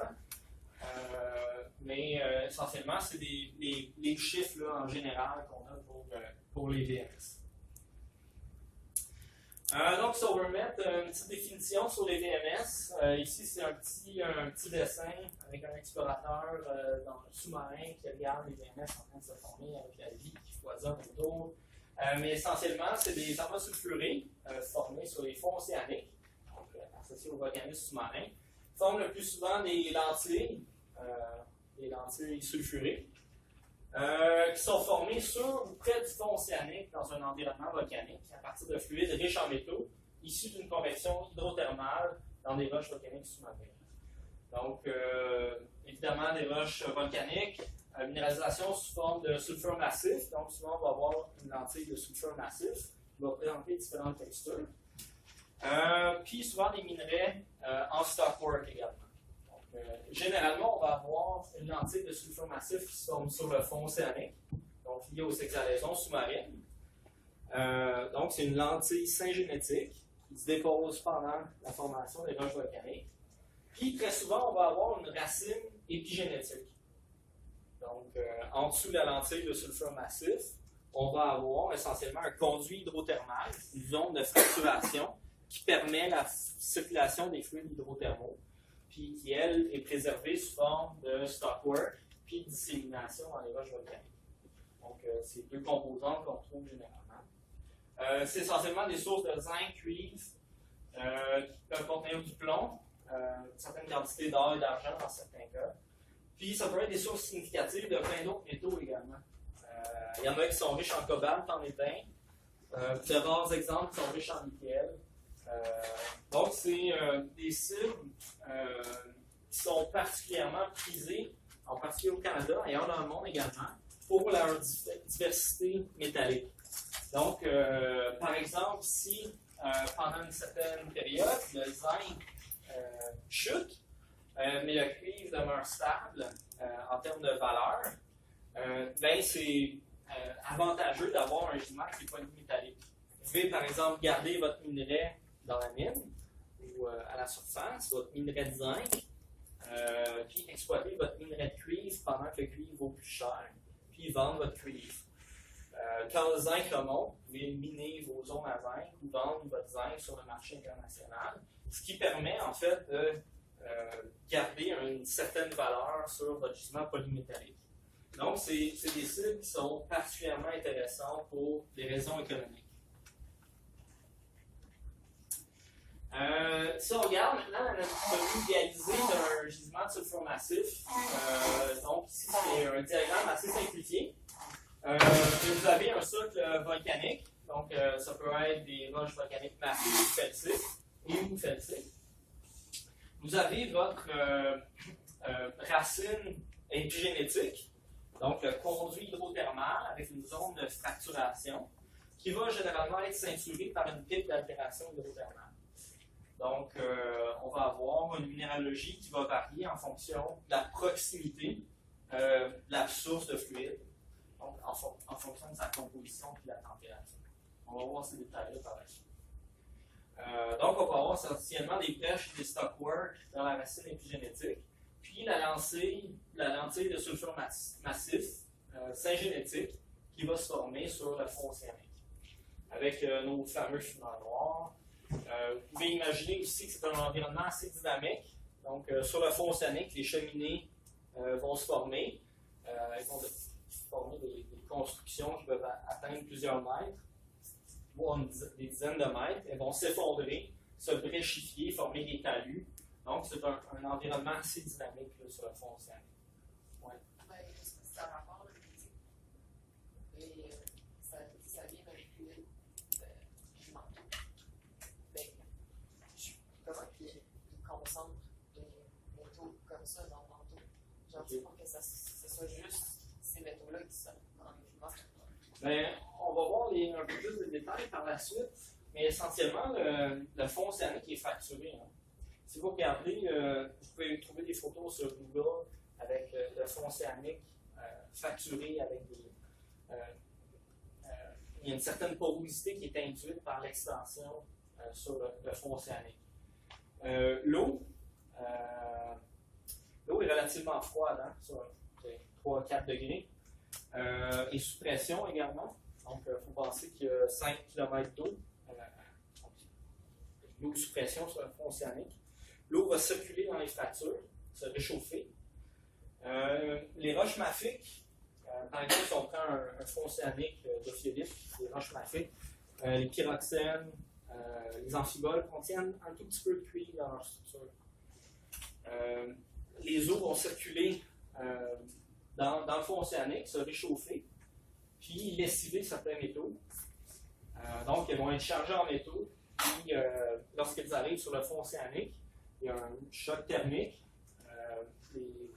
Mais essentiellement, c'est les chiffres là, en général qu'on a pour les VMS. Donc, si on veut mettre une petite définition sur les VMS, ici c'est un petit dessin avec un explorateur dans le sous-marin qui regarde les VMS en train de se former avec la vie qui foisonne autour. Mais essentiellement, c'est des amas sulfurés formés sur les fonds océaniques, donc associés au volcanisme sous-marin, forment le plus souvent des lentilles sulfurées. Qui sont formés sur ou près du fond océanique dans un environnement volcanique à partir de fluides riches en métaux issus d'une convection hydrothermale dans des roches volcaniques sous-marines. Donc, évidemment, des roches volcaniques, minéralisation sous forme de sulfure massif. Donc, souvent, on va avoir une lentille de sulfure massif qui va présenter différentes textures. Puis, souvent, des minerais en stockwork également. Généralement, on va avoir une lentille de sulfure massif qui se forme sur le fond océanique, donc liée aux exhalaisons sous-marines. Donc, c'est une lentille syngénétique qui se dépose pendant la formation des roches volcaniques. Puis, très souvent, on va avoir une racine épigénétique. Donc, en dessous de la lentille de sulfure massif, on va avoir essentiellement un conduit hydrothermal, une zone de fracturation qui permet la circulation des fluides hydrothermaux, puis qui, elle, est préservée sous forme de stockwork, puis de dissémination dans les roches volcaniques. Donc, c'est deux composantes qu'on trouve généralement. C'est essentiellement des sources de zinc, cuivre, qui peuvent contenir du plomb, certaines quantités d'or et d'argent dans certains cas. Puis, ça peut être des sources significatives de plein d'autres métaux également. Il y en a qui sont riches en cobalt, en étain, de rares exemples qui sont riches en nickel. Donc, c'est des cibles qui sont particulièrement prisées, en particulier au Canada et dans le monde également, pour leur diversité métallique. Donc, par exemple, si pendant une certaine période, le zinc chute, mais le cuivre demeure stable en termes de valeur, ben c'est avantageux d'avoir un gisement qui est polymétallique. Vous pouvez, par exemple, garder votre minerai dans la mine ou à la surface, votre minerai de zinc, puis exploiter votre minerai de cuivre pendant que le cuivre vaut plus cher, puis vendre votre cuivre. Quand le zinc remonte, vous pouvez miner vos zones à zinc ou vendre votre zinc sur le marché international, ce qui permet en fait de garder une certaine valeur sur votre gisement polymétallique. Donc, c'est des cibles qui sont particulièrement intéressantes pour des raisons économiques. Si on regarde maintenant l'anatomie idéalisée d'un gisement de sulfure massif, donc ici c'est un diagramme assez simplifié. Vous avez un socle volcanique, donc ça peut être des roches volcaniques massives ou felsiques et ou felsiques. Vous avez votre racine épigénétique, donc le conduit hydrothermal avec une zone de fracturation qui va généralement être ceinturée par une pipe d'altération hydrothermale. Donc, on va avoir une minéralogie qui va varier en fonction de la proximité de la source de fluide, donc en fonction de sa composition et de la température. On va voir ces détails-là par la suite. Donc, on va avoir essentiellement des brèches et des stockwork dans la racine épigénétique, puis la lentille de sulfure massif, syngénétique, qui va se former sur le fond océanique, avec nos fameux fumants noirs. Vous pouvez imaginer aussi que c'est un environnement assez dynamique. Donc, sur le fond océanique, les cheminées vont se former. Elles vont former des constructions qui peuvent atteindre plusieurs mètres, voire des dizaines de mètres. Elles vont s'effondrer, se bréchifier, former des talus. Donc, c'est un environnement assez dynamique là, sur le fond océanique. Ouais. Ça rapporte et ça vient manipuler du manteau. Comment ils concentrent des métaux comme ça dans le manteau? Genre, pour que ce soit juste ces métaux-là qui sont dans les fumants. Bien, on va voir un peu plus de détails par la suite, mais essentiellement, le fond océanique est fracturé. Hein. Si vous regardez, vous pouvez trouver des photos sur Google avec le fond océanique fracturé avec des. Il y a une certaine porosité qui est induite par l'extension sur le fond océanique. L'eau est relativement froide, hein, sur 3-4 degrés. Et sous pression également. Donc, il faut penser qu'il y a 5 km d'eau. L'eau sous pression sur le fond océanique. L'eau va circuler dans les fractures, se réchauffer. Les roches mafiques, par exemple, si on prend un fond océanique d'ophiolite, les roches mafiques, les pyroxènes, les amphiboles contiennent un tout petit peu de cuivre dans leur structure. Les eaux vont circuler dans le fond océanique, se réchauffer, puis lessiver certains métaux. Donc, ils vont être chargés en métaux, puis lorsqu'ils arrivent sur le fond océanique, il y a un choc thermique, il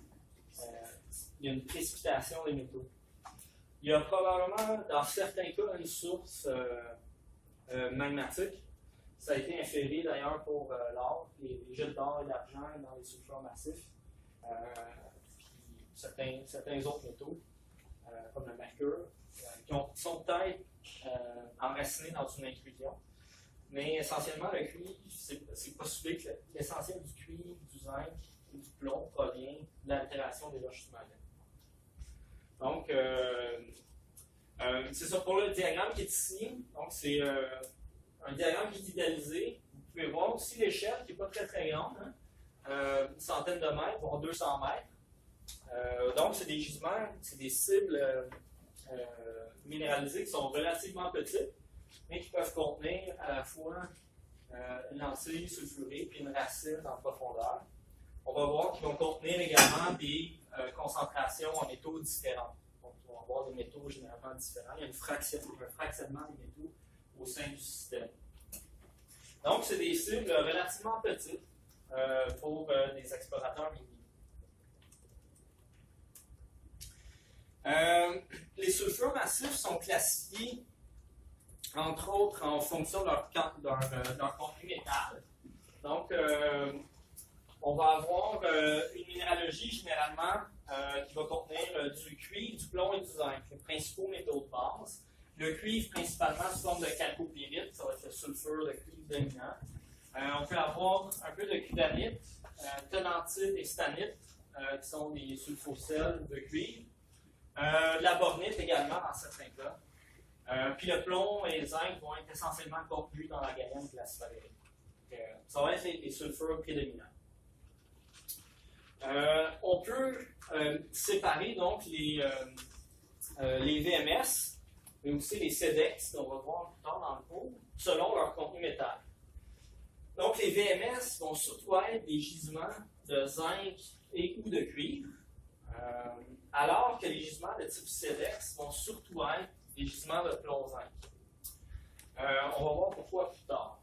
y a une précipitation des métaux. Il y a probablement, dans certains cas, une source magmatique. Ça a été inféré d'ailleurs pour l'or, les gîtes d'or et d'argent dans les sulfures massifs, puis certains autres métaux, comme le mercure, qui sont peut-être enracinés dans une intrusion. Mais essentiellement, le cuivre, c'est postulé que l'essentiel du cuivre, du zinc et du plomb provient de l'altération des roches sous-marines. Donc, c'est ça pour le diagramme qui est ici. Donc, c'est un diagramme qui est idéalisé. Vous pouvez voir aussi l'échelle qui n'est pas très très grande, hein? Une centaine de mètres, voire 200 mètres. Donc, c'est des gisements, c'est des cibles minéralisées qui sont relativement petites, mais qui peuvent contenir à la fois une lentille sulfurée et une racine en profondeur. On va voir qu'ils vont contenir également des concentrations en métaux différentes. Donc, on va avoir des métaux généralement différents. Il y a un fractionnement des métaux au sein du système. Donc, c'est des cibles relativement petites pour des explorateurs miniers. Les sulfures massifs sont classifiés, entre autres, en fonction de leur contenu métal. Donc, on va avoir une minéralogie généralement qui va contenir du cuivre, du plomb et du zinc, les principaux métaux de base. Le cuivre, principalement, sous forme de chalcopyrite, ça va être le sulfure de cuivre dominant. On peut avoir un peu de cutanite, tonantite et stanite, qui sont des sulfosels de cuivre. De la bornite également, dans certains cas. Puis le plomb et le zinc vont être essentiellement contenus dans la galène glaciolarique. Ça va être les sulfures prédominants. On peut séparer donc les VMS, mais aussi les SEDEX, qu'on va voir plus tard dans le cours, selon leur contenu métal. Donc les VMS vont surtout être des gisements de zinc et ou de cuivre, alors que les gisements de type SEDEX vont surtout être des gisements de plomb-zinc. On va voir pourquoi plus tard.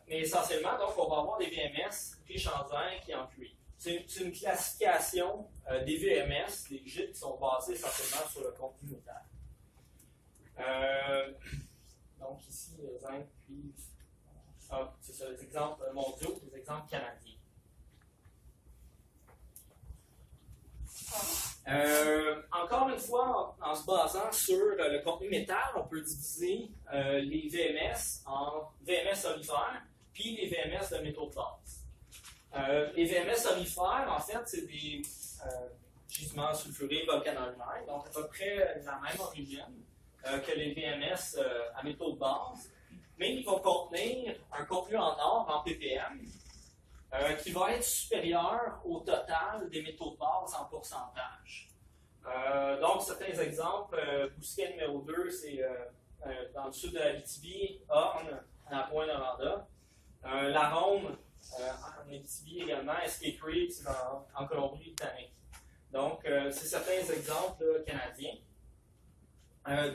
Mais essentiellement, donc, on va avoir des VMS riches en zinc et en cuivre. C'est une classification des VMS, des gîtes qui sont basés essentiellement sur le contenu métal. Donc ici, zinc, cuivre, c'est ça, les exemples mondiaux, les exemples canadiens. Encore une fois, en se basant sur le contenu métal, on peut diviser les VMS en VMS olifères puis les VMS de métaux de base. Les VMS olifères, en fait, c'est des gisements sulfurés volcanologiques, donc à peu près la même origine que les VMS à métaux de base, mais ils vont contenir un contenu en or, en ppm, qui va être supérieur au total des métaux de base en pourcentage. Donc, certains exemples, Bousquet numéro 2, c'est dans le sud de la Abitibi, Horn, à la Pointe-Noranda. L'arôme, en Abitibi également, Escape Creek, c'est en Colombie-Britannique. Donc, c'est certains exemples canadiens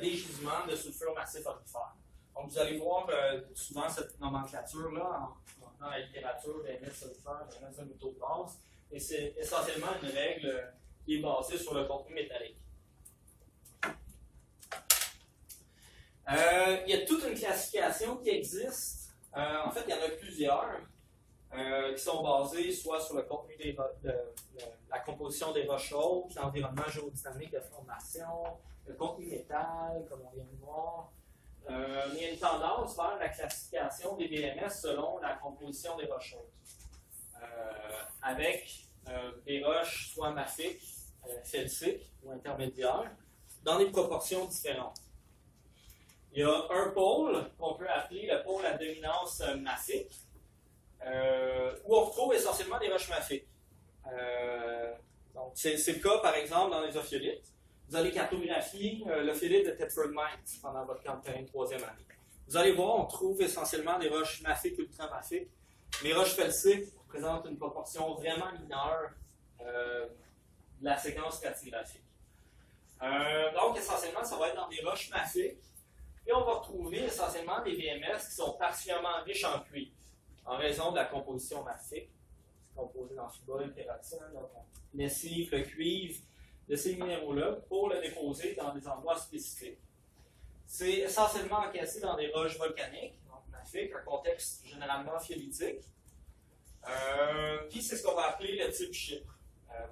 des gisements de sulfure massif aurifère. Donc, vous allez voir souvent cette nomenclature-là dans la littérature des VMS olifères, des VMS de métaux de base, et c'est essentiellement une règle qui est basée sur le contenu métallique. Il y a toute une classification qui existe. En fait, il y en a plusieurs. qui sont basés soit sur le contenu la composition des rocheuses, l'environnement géodynamique de formation, le contenu métal, comme on vient de voir. Il y a une tendance vers la classification des VMS selon la composition des rocheuses, avec des roches soit mafiques, felsiques ou intermédiaires, dans des proportions différentes. Il y a un pôle qu'on peut appeler le pôle à dominance mafique, où on retrouve essentiellement des roches mafiques. Donc, c'est le cas, par exemple, dans les ophiolites. Vous allez cartographier l'ophiolite de Thetford Mines pendant votre campagne de 3e année. Vous allez voir, on trouve essentiellement des roches mafiques, ultramafiques. Les roches felsiques présentent une proportion vraiment mineure de la séquence stratigraphique. Donc, essentiellement, ça va être dans des roches mafiques. Et on va retrouver essentiellement des VMS qui sont particulièrement riches en cuivre, en raison de la composition mafique. C'est composé dans ce bol péroxyde, donc on lessive le cuivre de ces minéraux-là pour le déposer dans des endroits spécifiques. C'est essentiellement encaissé dans des roches volcaniques, donc mafiques, un contexte généralement phyolitique. Puis c'est ce qu'on va appeler le type Chypre.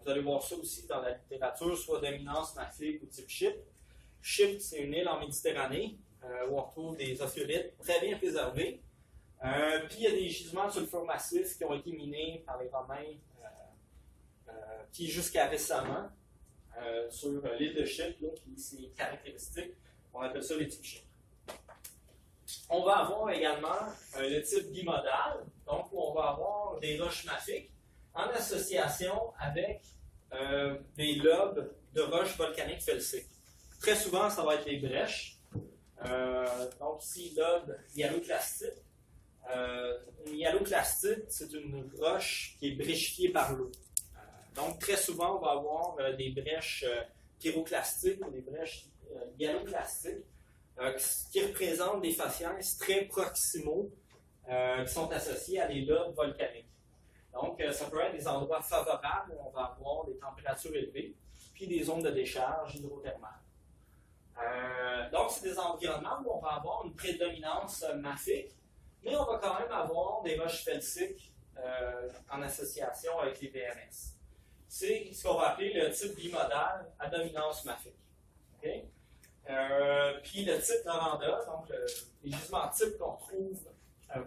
Vous allez voir ça aussi dans la littérature, soit dominance mafique ou type Chypre. Chypre, c'est une île en Méditerranée où on retrouve des ophiolites très bien préservés. Puis il y a des gisements de sulfure massif qui ont été minés par les Romains, puis jusqu'à récemment, sur l'île de Chypre, là, puis c'est caractéristique, on appelle ça les types Chypre. On va avoir également le type bimodal, donc où on va avoir des roches mafiques en association avec des lobes de roches volcaniques felsiques. Très souvent, ça va être des brèches. Donc ici, lobe hyaloclastite. Une hyaloclastite, c'est une roche qui est bréchifiée par l'eau. Donc, très souvent, on va avoir des brèches pyroclastiques ou des brèches hyaloclastiques qui représentent des faciès très proximaux qui sont associés à des lobes volcaniques. Donc, ça peut être des endroits favorables où on va avoir des températures élevées, puis des zones de décharge hydrothermale. Donc, c'est des environnements où on va avoir une prédominance mafique, mais on va quand même avoir des roches felsiques en association avec les VMS. C'est ce qu'on va appeler le type bimodal à dominance mafique. Okay? Puis le type Noranda, donc les gisements types qu'on trouve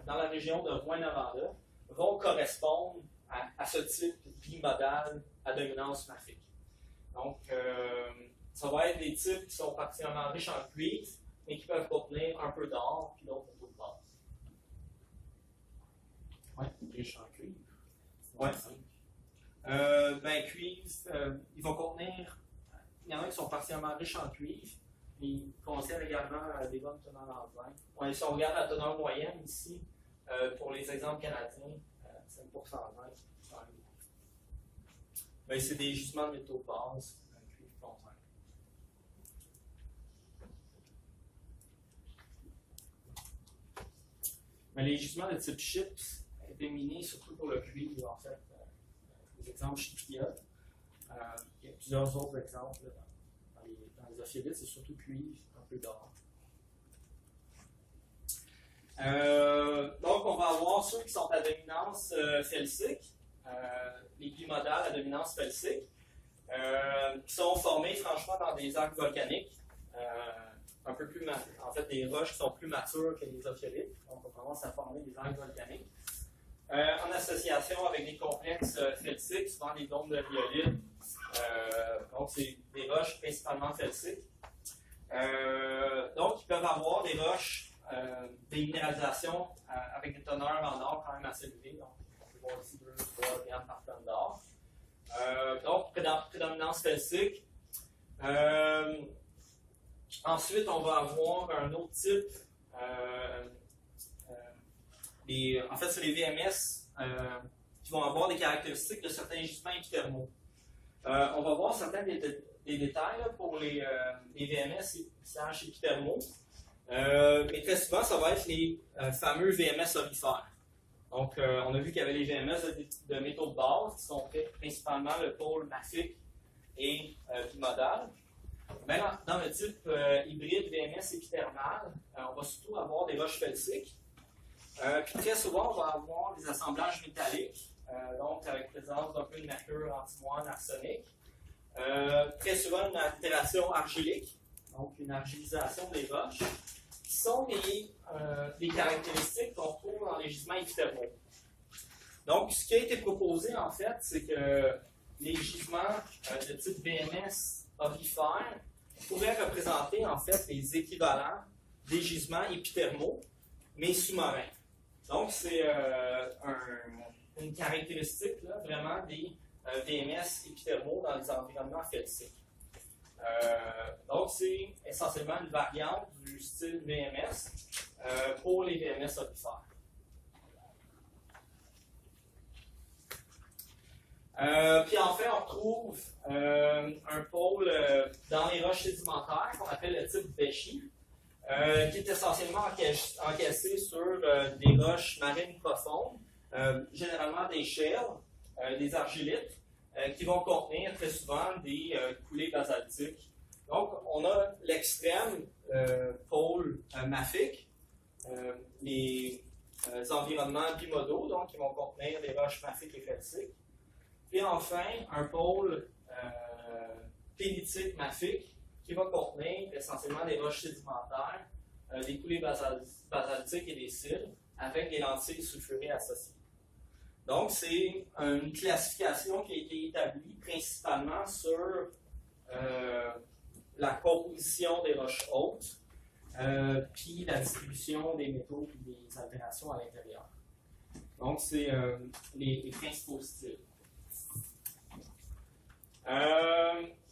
dans la région de Rouyn-Noranda, vont correspondre à ce type bimodal à dominance mafique. Donc, ça va être des types qui sont particulièrement riches en cuivre, mais qui peuvent contenir un peu d'or puis d'autres métaux de base. Oui, riches en cuivre. Ouais. Cuivre, ils vont contenir. Il y en a qui sont particulièrement riches en cuivre, mais ils contiennent également des bonnes teneurs en zinc. Ouais, si on regarde la teneur moyenne ici, pour les exemples canadiens, 5% zinc. C'est des gisements de métaux de base, cuivre contre zinc. Mais les gisements de type chips étaient minés surtout pour le cuivre, en fait. Les exemples chypriotes. Il y a plusieurs autres exemples dans les ophiolites, c'est surtout cuivre, un peu d'or. Donc, on va avoir ceux qui sont à dominance felsique, les bimodales à dominance felsique, qui sont formés franchement dans des arcs volcaniques, un peu plus en fait des roches qui sont plus matures que les ophiolites. Donc, on commence à former des arcs volcaniques. En association avec des complexes felsiques, souvent des dômes de rhyolite. Donc, c'est des roches principalement felsiques. Donc, ils peuvent avoir des roches, des minéralisations avec des teneurs en or quand même assez élevées. Donc, on peut voir ici 2-3 grammes par tonne d'or. Donc, prédominance felsique. Ensuite, on va avoir un autre type. En fait, c'est les VMS qui vont avoir des caractéristiques de certains gisements épithermaux. On va voir certains des détails là, pour les VMS et épithermaux. Mais très souvent, ça va être les fameux VMS orifères. Donc, on a vu qu'il y avait les VMS de métaux de base qui sont principalement le pôle mafique et bimodal. Mais dans le type hybride VMS épithermal, on va surtout avoir des roches felsiques. Puis très souvent, on va avoir des assemblages métalliques, donc avec présence d'un peu de mercure, antimoine, arsenic. Très souvent, une altération argilique, donc une argilisation des roches, qui sont les caractéristiques qu'on trouve dans les gisements épithermaux. Donc, ce qui a été proposé, en fait, c'est que les gisements de type VMS aurifères pourraient représenter, en fait, les équivalents des gisements épithermaux, mais sous-marins. Donc, c'est une caractéristique, là, vraiment, des VMS épithermaux dans les environnements felsiques. Donc, c'est essentiellement une variante du style VMS pour les VMS aurifères. Puis en fait, on retrouve un pôle dans les roches sédimentaires qu'on appelle le type Bechy, qui est essentiellement encaissé sur des roches marines profondes, généralement des shales, des argilites, qui vont contenir très souvent des coulées basaltiques. Donc, on a l'extrême pôle mafique, les environnements bimodaux, donc qui vont contenir des roches mafiques et felsiques. Puis enfin, un pôle pélitique mafique qui va contenir essentiellement des roches sédimentaires, des coulées basaltiques et des cils, avec des lentilles sulfurées associées. Donc, c'est une classification qui a été établie principalement sur la composition des roches hautes, puis la distribution des métaux et des altérations à l'intérieur. Donc, c'est les principaux styles.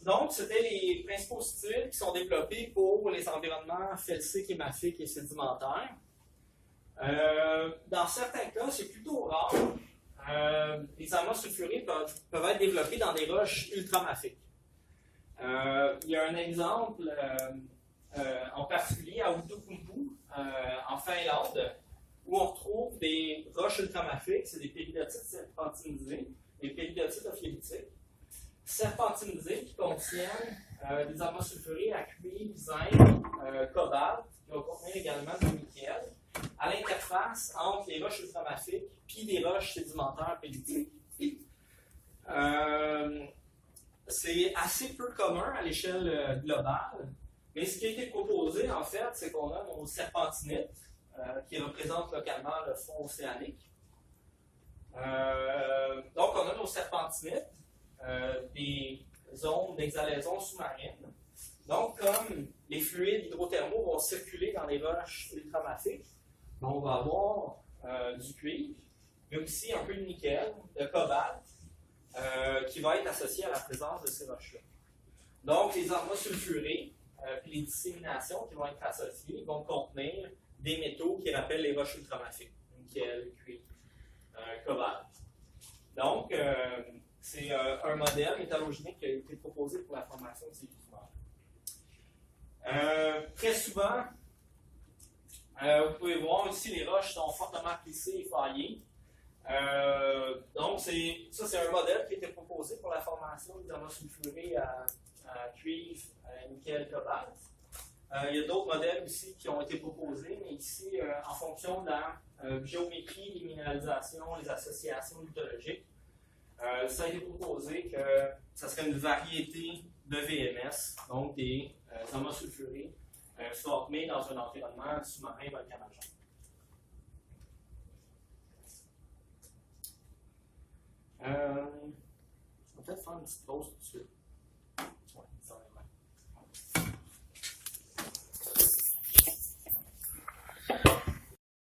Donc, c'était les principaux styles qui sont développés pour les environnements felsiques et mafiques et sédimentaires. Dans certains cas, c'est plutôt rare. Les amas sulfurés peuvent être développés dans des roches ultramafiques. Il y a un exemple en particulier à Outokumpu, en Finlande, où on retrouve des roches ultramafiques, c'est des péridotites serpentinisées, des péridotites ophiolitiques, serpentinisés qui contiennent des amas sulfurés à cuivre, zinc, cobalt, qui vont contenir également du nickel, à l'interface entre les roches ultramafiques et les roches sédimentaires pellitiques. C'est assez peu commun à l'échelle globale, mais ce qui a été proposé, en fait, c'est qu'on a nos serpentinites, qui représentent localement le fond océanique. Donc, on a nos serpentinites, des zones d'exhalaison sous-marine. Donc, comme les fluides hydrothermaux vont circuler dans les roches ultramafiques, on va avoir du cuivre, mais aussi un peu de nickel, de cobalt, qui va être associé à la présence de ces roches-là. Donc, les amas sulfurés, puis les disséminations qui vont être associées vont contenir des métaux qui rappellent les roches ultramafiques, nickel, cuivre, cobalt. Donc, c'est un modèle métallogénique qui a été proposé pour la formation de ces gisements. Très souvent, vous pouvez voir ici les roches sont fortement plissées et faillées. Donc, c'est un modèle qui a été proposé pour la formation des amas sulfurés à cuivre, nickel, cobalt. Il y a d'autres modèles aussi qui ont été proposés, mais ici, en fonction de la géométrie, les minéralisations, les associations lithologiques, ça a été proposé que ça serait une variété de VMS, donc des amas sulfurés formés dans un environnement sous-marin volcanologique. On va peut-être faire une petite pause tout de suite.